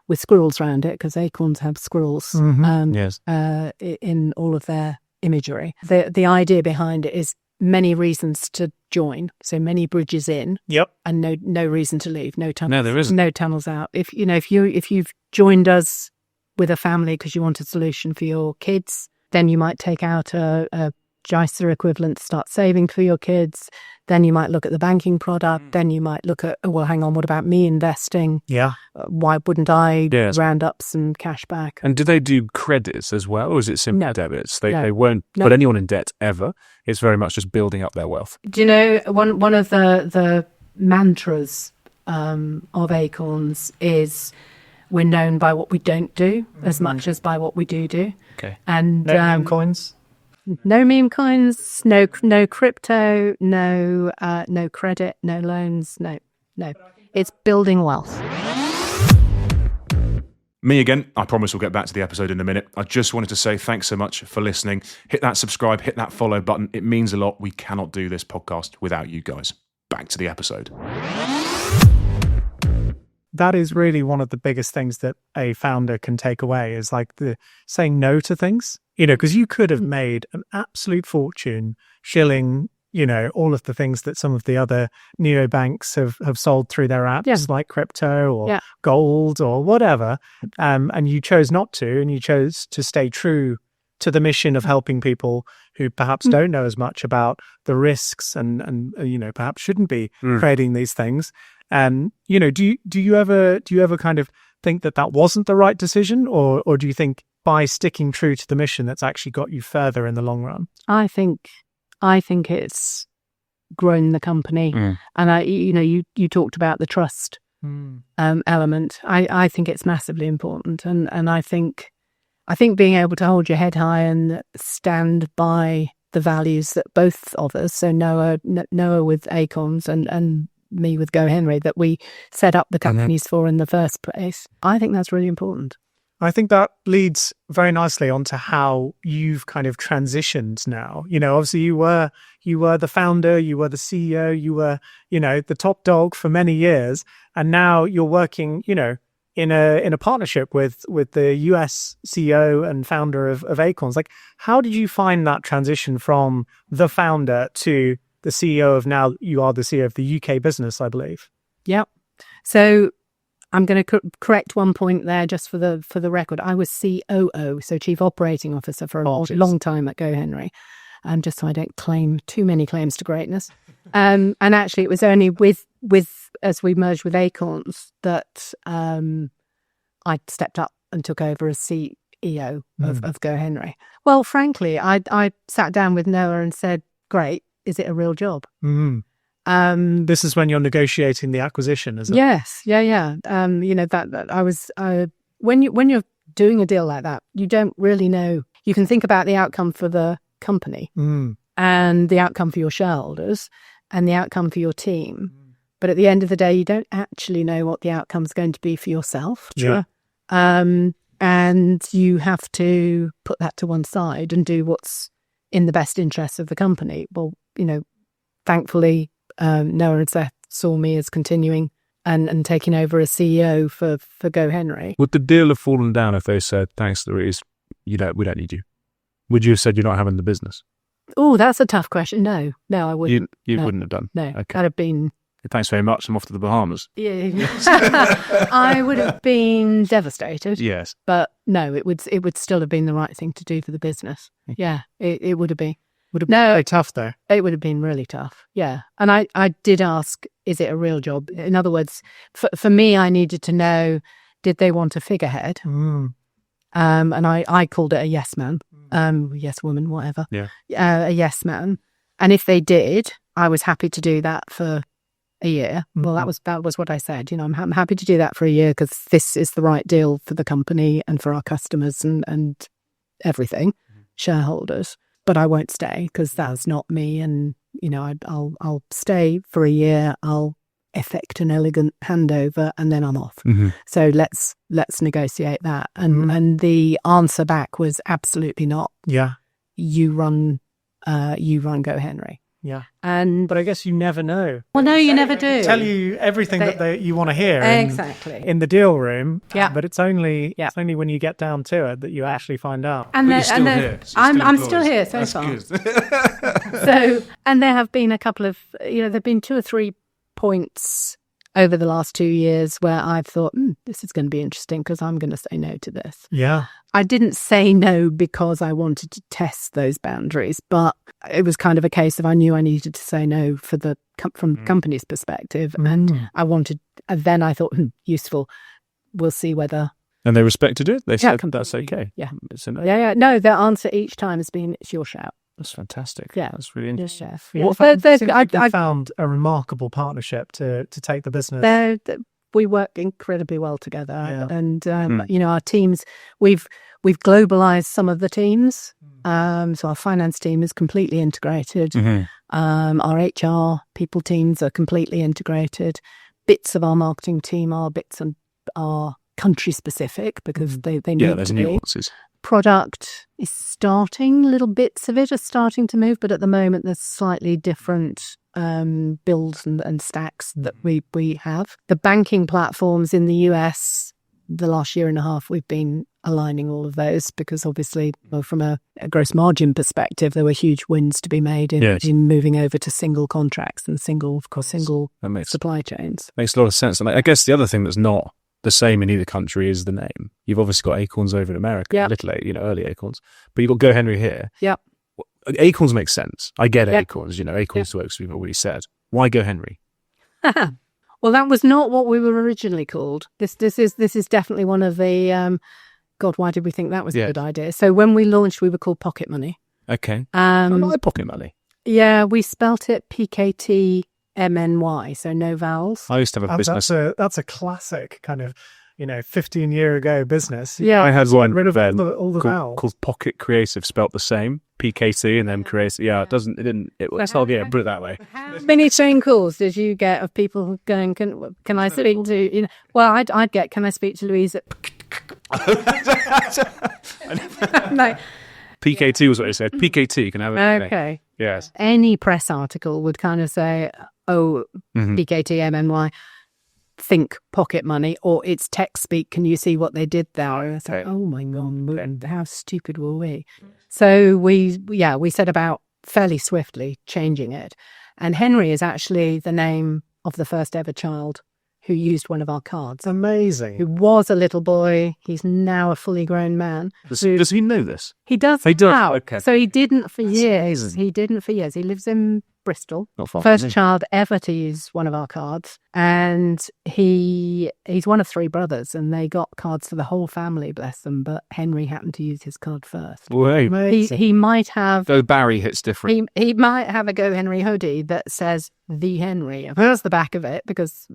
with squirrels around it, because Acorns have squirrels in all of their imagery. The idea behind it is many reasons to join, so many bridges in, and no reason to leave, no tunnels. No, there isn't. No tunnels out. If you've joined us with a family because you want a solution for your kids, then you might take out a JISA equivalent to start saving for your kids. Then you might look at the banking product. Then you might look at, well, hang on, what about me investing? Yeah. Why wouldn't I round up some cash back? And do they do credits as well, or is it simply debits? They won't No. put anyone in debt ever. It's very much just building up their wealth. Do you know, one of the mantras of Acorns is we're known by what we don't do as much as by what we do. Okay. And No meme coins. no meme coins, no crypto, no credit, no loans, no. It's building wealth. Me again. I promise we'll get back to the episode in a minute. I just wanted to say thanks so much for listening. Hit that subscribe, hit that follow button. It means a lot. We cannot do this podcast without you guys. Back to the episode. That is really one of the biggest things that a founder can take away is like the saying no to things, because you could have made an absolute fortune shilling, all of the things that some of the other neobanks have sold through their apps, like crypto or gold or whatever. And you chose not to, and you chose to stay true to the mission of helping people who perhaps don't know as much about the risks and perhaps shouldn't be trading these things. Do you ever kind of think that wasn't the right decision, or do you think by sticking true to the mission that's actually got you further in the long run? I think it's grown the company, and you talked about the trust element. I think it's massively important, and I think being able to hold your head high and stand by the values that both of us, so Noah with Acorns and me with GoHenry, that we set up the companies for in the first place. I think that's really important. I think that leads very nicely onto how you've kind of transitioned now. Obviously you were the founder, you were the CEO, you were, the top dog for many years. And now you're working, in a partnership with the US CEO and founder of Acorns. Like, how did you find that transition from the founder to the CEO of, now you are the CEO of the UK business, I believe? Yep. So I'm going to correct one point there just for the record. I was COO, so Chief Operating Officer, for a long time at GoHenry, just so I don't claim too many claims to greatness. And actually, it was only with as we merged with Acorns that I stepped up and took over as CEO of GoHenry. Well, frankly, I sat down with Noah and said, "Great, is it a real job?" This is when you're negotiating the acquisition, is it? Yes, yeah. That I was when you're doing a deal like that, you don't really know. You can think about the outcome for the company and the outcome for your shareholders and the outcome for your team, but at the end of the day, you don't actually know what the outcome is going to be for yourself. Yeah. And you have to put that to one side and do what's in the best interest of the company. Well, thankfully, Noah and Seth saw me as continuing and taking over as CEO for GoHenry. Would the deal have fallen down if they said, "Thanks, Louise, we don't need you"? Would you have said you're not having the business? Oh, that's a tough question. No, I wouldn't. You No. wouldn't have done. No, Okay. that'd have been Thanks very much. I'm off to the Bahamas. Yeah. I would have been devastated. Yes. But no, it would still have been the right thing to do for the business. Yeah, it would have been. Would have been very tough, though. It would have been really tough. Yeah. And I did ask, is it a real job? In other words, for me, I needed to know, did they want a figurehead? And I called it a yes man, yes woman, whatever. Yeah. A yes man. And if they did, I was happy to do that for a year. Well, that was what I said. I'm happy to do that for a year because this is the right deal for the company and for our customers and everything, shareholders. But I won't stay because that's not me. And I'll stay for a year. I'll effect an elegant handover and then I'm off. So let's negotiate that. And the answer back was absolutely not. Yeah, you run GoHenry. Yeah. But I guess you never know. Well, no, you never do. Tell you everything that you want to hear exactly in the deal room. Yeah. But it's only when you get down to it that you actually find out. And you're still here. So I'm still here so That's far. Good. So, and there have been a couple of, there've been 2 or 3 points over the last 2 years where I've thought, this is going to be interesting because I'm going to say no to this. Yeah. I didn't say no because I wanted to test those boundaries, but it was kind of a case of I knew I needed to say no from the company's perspective. And then I thought, useful. We'll see whether. And they respected it? They said that's okay? Yeah. Yeah. No, their answer each time has been, it's your shout. That's fantastic. Yeah. That's really interesting. I found a remarkable partnership to take the business. We work incredibly well together, and our teams. We've globalized some of the teams, so our finance team is completely integrated. Our HR people teams are completely integrated. Bits of our marketing team are country specific because they need there's to be. nuances. Product is starting, little bits of it are starting to move, but at the moment there's slightly different builds and stacks that we have. The banking platforms in the US, the last year and a half, we've been aligning all of those because obviously, from a gross margin perspective, there were huge wins to be made in moving over to single contracts and single supply chains. Makes a lot of sense. And I guess the other thing that's not the same in either country is the name. You've obviously got Acorns over in America, early Acorns, but you've got GoHenry here. Yeah. Acorns makes sense. I get Acorns. Acorns works. We've already said. Why GoHenry? Well, that was not what we were originally called. This is definitely one of the. God, why did we think that was a good idea? So when we launched, we were called Pocket Money. Okay. I like Pocket Money. Yeah, we spelt it PKTMNY, so no vowels. I used to have a business. That's a classic kind of 15-year ago business. Yeah, I had one rid of all the vowels called Pocket Creative, spelt the same, PKT, and then Creative. Yeah, it was put it that way. How many phone calls did you get of people going, can I speak to, well, I'd get, can I speak to Louise at... No. PKT was what they said. PKT, can I have it? Okay. Yes. Any press article would kind of say, PKTMNY, think Pocket Money, or it's tech speak. Can you see what they did there? And I thought, oh my God, how stupid were we? So we set about fairly swiftly changing it. And Henry is actually the name of the first ever child who used one of our cards. Amazing. Who was a little boy. He's now a fully grown man. Does he know this? He does. He does. Now. Okay. So he didn't for years. Amazing. He didn't for years. He lives in Bristol. Not far. First child ever to use one of our cards. And he's one of 3 brothers, and they got cards for the whole family, bless them. But Henry happened to use his card first. Wait. He might have. Though Barry hits different. He might have a GoHenry hoodie that says The Henry. And that's the back of it, because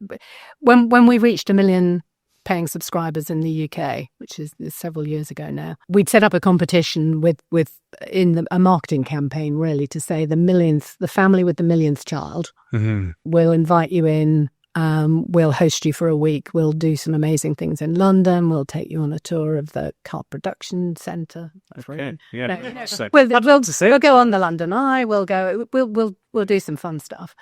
when we reached 1 million paying subscribers in the UK, which is several years ago now, we'd set up a competition a marketing campaign really to say the family with the millionth child, we'll invite you in. We'll host you for a week. We'll do some amazing things in London. We'll take you on a tour of the car production centre. Okay. Yeah. We'll go on the London Eye. We'll do some fun stuff.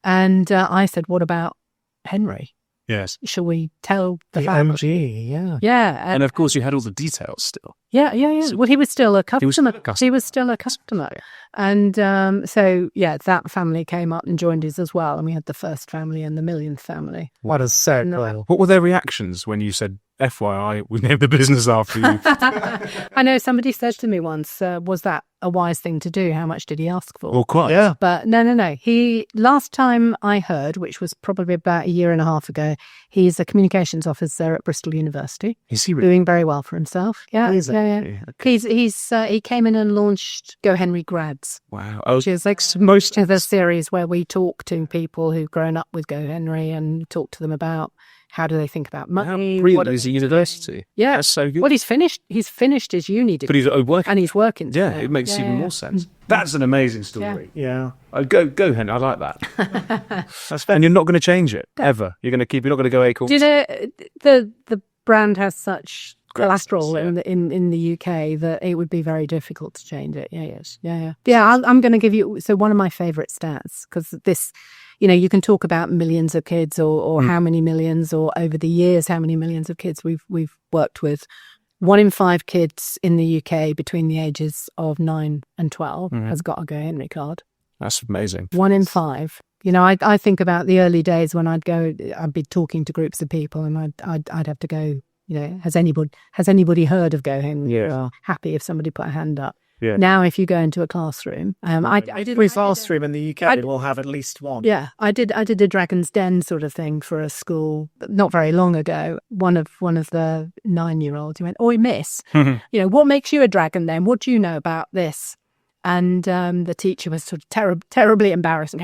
And I said, what about Henry? Yes. Shall we tell the the family? MG? Yeah. Yeah. And of course, you had all the details still. Yeah. So- Well, he was still a customer. He was still a customer. And so, that family came up and joined us as well. And we had the first family and the millionth family. What is so No. cool. What were their reactions when you said, FYI, we named the business after you? I know somebody said to me once, was that a wise thing to do? How much did he ask for? Well, quite. Yeah. But no. Last time I heard, which was probably about a year and a half ago, he's a communications officer at Bristol University, Is he really? doing very well for himself. Yeah. Is it? Yeah. He came in and launched GoHenry Grads, Wow. Oh, which is like most of the series where we talk to people who've grown up with GoHenry and talk to them about how do they think about money. brilliant. He's a university. Yeah. That's so good. Well, he's finished his uni But degree he's working. and he's working. Yeah, still. it makes Yeah, even yeah. more sense. That's an amazing story. Yeah. Go, Henry. I like that. And you're not going to change it ever. You're not going to go Acorns. Do you know the brand has such collateral Yeah. in the UK that it would be very difficult to change it. Yeah. I'm going to give you one of my favourite stats, because this, you can talk about millions of kids or how many millions, or over the years how many millions of kids we've worked with. 1 in 5 kids in the UK between the ages of 9 and 12 has got a GoHenry card. That's amazing. 1 in 5. I think about the early days when I'd be talking to groups of people, and I'd have to go, has anybody heard of GoHenry? Yeah. Well, happy if somebody put a hand up. Yeah. Now, if you go into a classroom, I did Every classroom in the UK will have at least one. Yeah, I did a Dragon's Den sort of thing for a school not very long ago. One of the 9-year-olds, he went, "Oi, miss, what makes you a dragon then? What do you know about this?" And the teacher was sort of terribly embarrassed.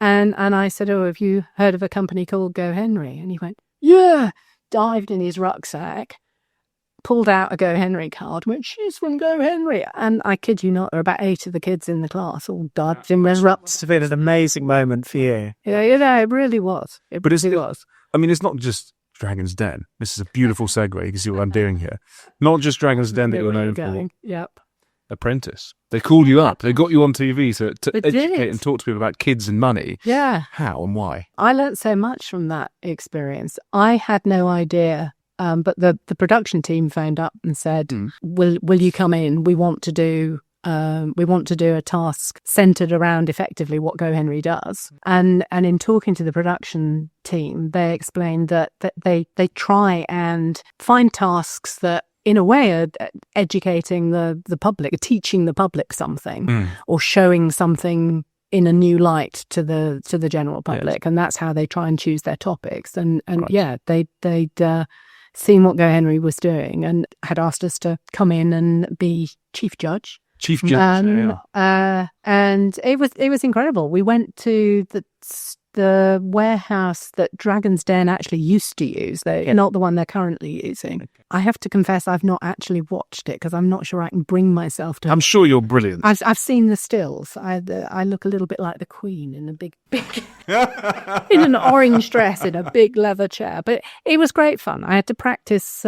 And I said, "Oh, have you heard of a company called GoHenry?" And he went, "Yeah," dived in his rucksack, pulled out a GoHenry card, went, "She's from GoHenry." And I kid you not, there were about 8 of the kids in the class all dived in their rucks. Must have been an amazing moment for you. Yeah, it really was. It really was. I mean, it's not just Dragon's Den. This is a beautiful segue. You can see what I'm doing here. Not just Dragon's Den that you're known for. Yep. Apprentice. They called you up. They got you on TV to They did. educate and talk to people about kids and money. Yeah. How and why? I learnt so much from that experience. I had no idea. But the production team phoned up and said, "Will you come in? We want to do a task centered around effectively what GoHenry does." And in talking to the production team, they explained that they try and find tasks that, in a way, are educating the public, teaching the public something, or showing something in a new light to the general public, and that's how they try and choose their topics. And Right. they'd seen what GoHenry was doing and had asked us to come in and be chief judge. Chief Judge. And it was incredible. We went to the warehouse that Dragon's Den actually used to use, though not the one they're currently using. Okay. I have to confess, I've not actually watched it because I'm not sure I can bring myself to. I'm sure you're brilliant. I've seen the stills. I look a little bit like the Queen in a big in an orange dress in a big leather chair, but it was great fun. I had to practice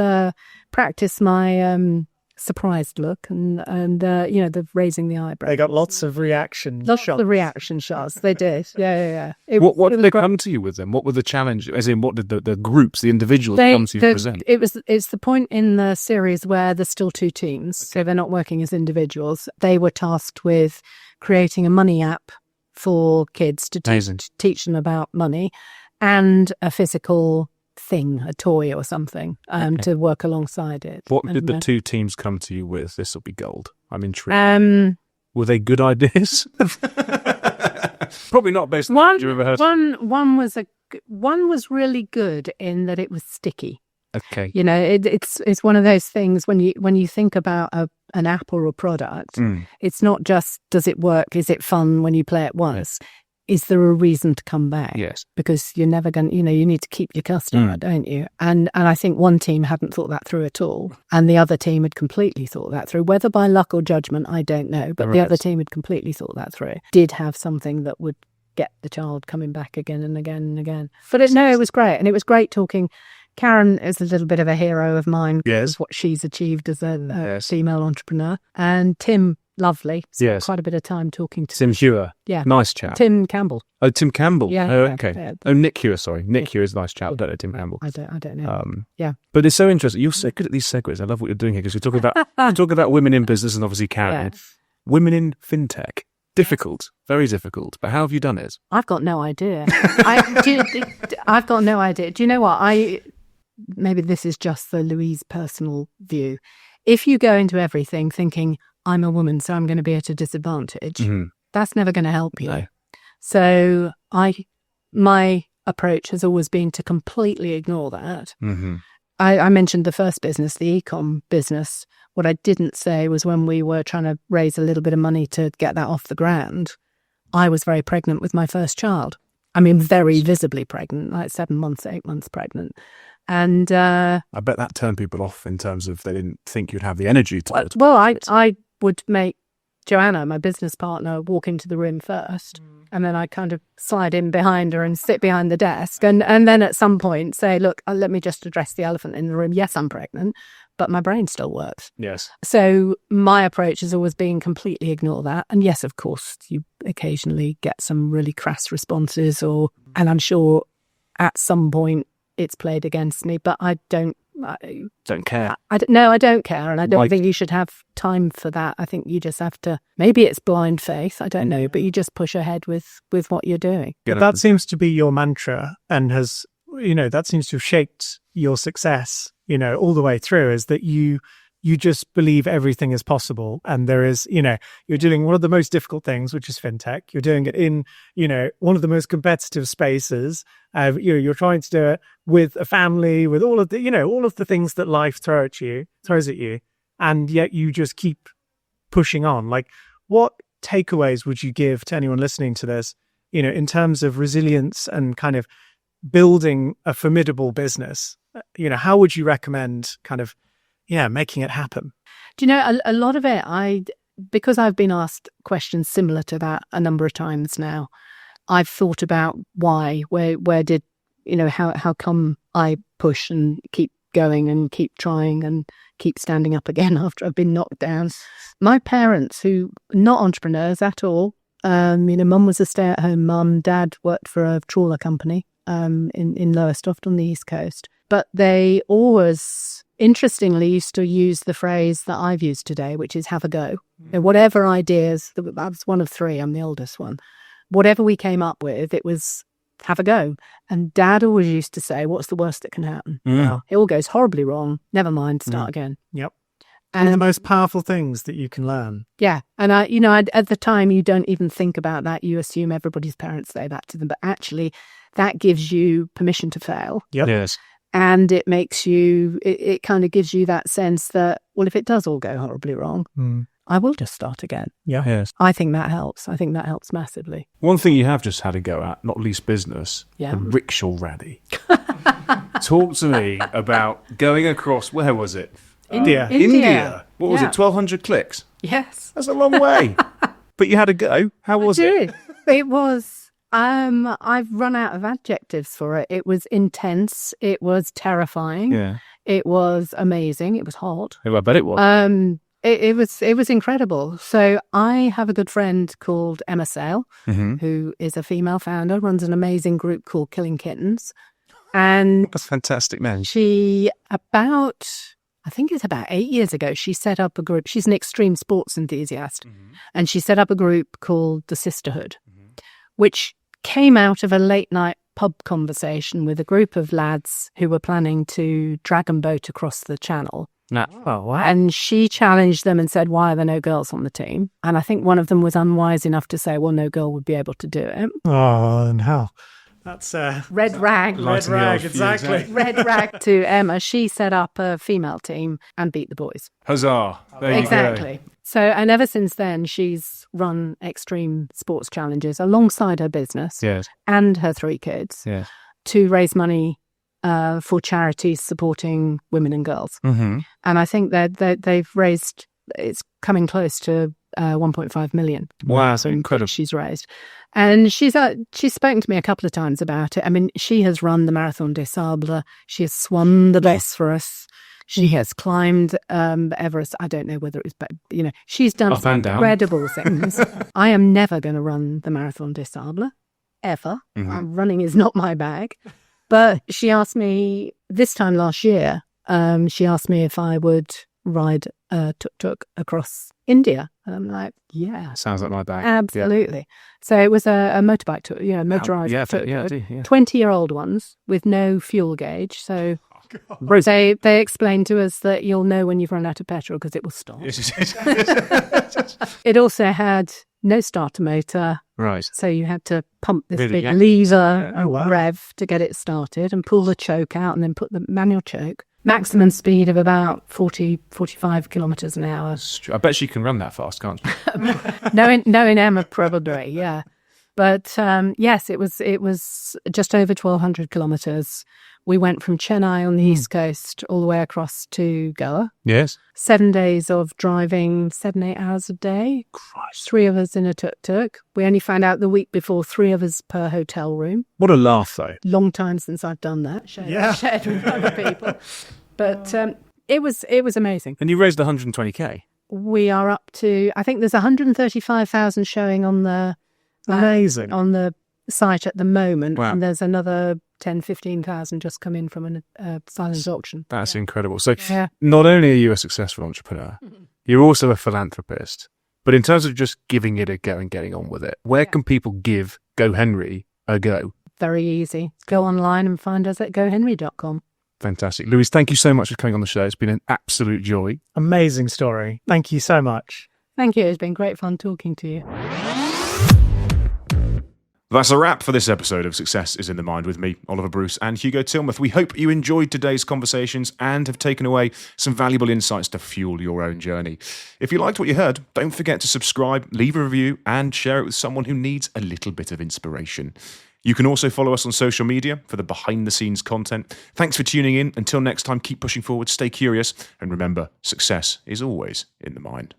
my surprised look and the raising the eyebrow. They got lots of reaction Lots shots. of reaction shots. They did. Yeah. What it did was they great. come to you with them? What were the challenges? As in, what did the groups, the individuals come to you to present? It's the point in the series where there's still 2 teams, so they're not working as individuals. They were tasked with creating a money app for kids to Amazing. teach them about money, and a physical thing, a toy or something, to work alongside it. What did And, the 2 teams come to you with? This will be gold. I'm intrigued. Were they good ideas? Probably not based on what you've ever heard. One was really good in that it was sticky. Okay. It's one of those things when you think about an app or a product, it's not just does it work, is it fun when you play it once? Is there a reason to come back? Yes. Because you're never going to, you need to keep your customer, don't you? And I think one team hadn't thought that through at all. And the other team had completely thought that through. Whether by luck or judgment, I don't know. But the other team had completely thought that through. Did have something that would get the child coming back again and again and again. But it was great. And it was great talking. Karen is a little bit of a hero of mine. Yes. What she's achieved as a female entrepreneur. And Tim lovely. Spent Yes. quite a bit of time talking to Tim Hewer. Yeah. Nice chap. Tim Campbell. Oh, Tim Campbell. Yeah, Oh, yeah, okay. yeah. Oh, Nick Hewer, sorry. Nick Hewer is a nice chap. I don't know Tim Campbell. I don't know. Yeah. But it's so interesting. You're so good at these segues. I love what you're doing here because we're talking about women in business and obviously Karen. Yeah. Women in fintech. Difficult. Very difficult. But how have you done it? I've got no idea. I've got no idea. Do you know what? Maybe this is just the Louise personal view. If you go into everything thinking, I'm a woman, so I'm going to be at a disadvantage, that's never going to help you. No. So my approach has always been to completely ignore that. Mm-hmm. I mentioned the first business, the ecom business. What I didn't say was when we were trying to raise a little bit of money to get that off the ground, I was very pregnant with my first child. I mean, very visibly pregnant, like 7 months, 8 months pregnant. And I bet that turned people off in terms of they didn't think you'd have the energy to well, I would make Joanna, my business partner, walk into the room first, and then I kind of slide in behind her and sit behind the desk, and then at some point say, look, let me just address the elephant in the room. Yes, I'm pregnant, but my brain still works. Yes. So my approach has always been completely ignore that. And yes, of course, you occasionally get some really crass responses, and I'm sure at some point it's played against me, but I don't care. I don't care, and I don't think you should have time for that. I think you just have to, maybe it's blind faith, I don't know, but you just push ahead with what you're doing. But that seems to be your mantra, and has, that seems to have shaped your success, all the way through, is that you just believe everything is possible. And there is, you're doing one of the most difficult things, which is fintech. You're doing it in, one of the most competitive spaces. You're trying to do it with a family, with all of the things that life throws at you. And yet you just keep pushing on. Like, what takeaways would you give to anyone listening to this, in terms of resilience and kind of building a formidable business? How would you recommend kind of, making it happen? Do you know, a lot of it, because I've been asked questions similar to that a number of times now, I've thought about why, where did, how come I push and keep going and keep trying and keep standing up again after I've been knocked down. My parents, who not entrepreneurs at all, mum was a stay-at-home mum, dad worked for a trawler company in Lowestoft on the East Coast. But they always, interestingly, used to use the phrase that I've used today, which is have a go. Whatever ideas, I was one of three, I'm the oldest one. Whatever we came up with, it was have a go. And Dad always used to say, what's the worst that can happen? Well, it all goes horribly wrong. Never mind, start again. Yep. One of the most powerful things that you can learn. Yeah. And at the time, you don't even think about that. You assume everybody's parents say that to them. But actually, that gives you permission to fail. Yep. Yes. And it makes you, it kind of gives you that sense that, well, if it does all go horribly wrong, I will just start again. Yeah. Yes. I think that helps. I think that helps massively. One thing you have just had a go at, not least business, Yeah. the rickshaw rally. Talk to me about going across, where was it? India. What was Yeah. it, 1,200 clicks? Yes. That's a long way. But you had a go. How was it? It was, I've run out of adjectives for it. It was intense. It was terrifying. Yeah. It was amazing. It was hot. I bet it was. It was incredible. So I have a good friend called Emma Sale, who is a female founder, runs an amazing group called Killing Kittens. And That's fantastic, man. she, I think it's about 8 years ago, she set up a group. She's an extreme sports enthusiast. And she set up a group called The Sisterhood, which came out of a late night pub conversation with a group of lads who were planning to dragon boat across the channel. Oh, wow. And she challenged them and said, why are there no girls on the team? And I think one of them was unwise enough to say, well, no girl would be able to do it. Oh, and how? That's red rag. Red rag, exactly. Red rag to Emma. She set up a female team and beat the boys. Huzzah. There you Exactly. So, and ever since then, she's run extreme sports challenges alongside her business Yes. and her 3 kids Yes. to raise money for charities supporting women and girls. Mm-hmm. And I think that they've raised, it's coming close to 1.5 million. Wow, so incredible. She's raised. And she's spoken to me a couple of times about it. I mean, she has run the Marathon des Sables. She has swum the Bosphorus. She has climbed Everest. I don't know whether it's, but she's done Up and down. incredible things. I am never going to run the Marathon des Sables, ever. Running is not my bag. But she asked me this time last year, she asked me if I would ride a tuk-tuk across India. And I'm like, yeah. Sounds like my bag. Absolutely. So it was a motorbike tuk, motorized tuk-tuk. 20-year-old ones with no fuel gauge. So they explained to us that you'll know when you've run out of petrol because it will stop. It also had no starter motor. Right. So you had to pump this Really? big lever wow. rev to get it started and pull the choke out and then put the manual choke. Maximum speed of about 40, 45 kilometres an hour. I bet she can run that fast, can't she? Knowing Emma, probably, yeah. But yes, it was just over 1,200 kilometres. We went from Chennai on the East Coast all the way across to Goa. Yes. 7 days of driving 7-8 hours a day. Christ. 3 of us in a tuk-tuk. We only found out the week before 3 of us per hotel room. What a laugh, though. Long time since I've done that. Shared with other people. But it was amazing. And you raised 120k. We are up to, I think there's 135,000 showing on the Amazing. on the site at the moment. Wow. And there's another 10, 15,000 just come in from a silent auction. That's incredible. So Yeah. not only are you a successful entrepreneur, you're also a philanthropist. But in terms of just giving it a go and getting on with it, where can people give GoHenry a go? Very easy. Go online and find us at GoHenry.com. Fantastic. Louise, thank you so much for coming on the show. It's been an absolute joy. Amazing story. Thank you so much. Thank you. It's been great fun talking to you. That's a wrap for this episode of Success is in the Mind with me, Oliver Bruce and Hugo Tilmouth. We hope you enjoyed today's conversations and have taken away some valuable insights to fuel your own journey. If you liked what you heard, don't forget to subscribe, leave a review and share it with someone who needs a little bit of inspiration. You can also follow us on social media for the behind-the-scenes content. Thanks for tuning in. Until next time, keep pushing forward, stay curious, and remember, success is always in the mind.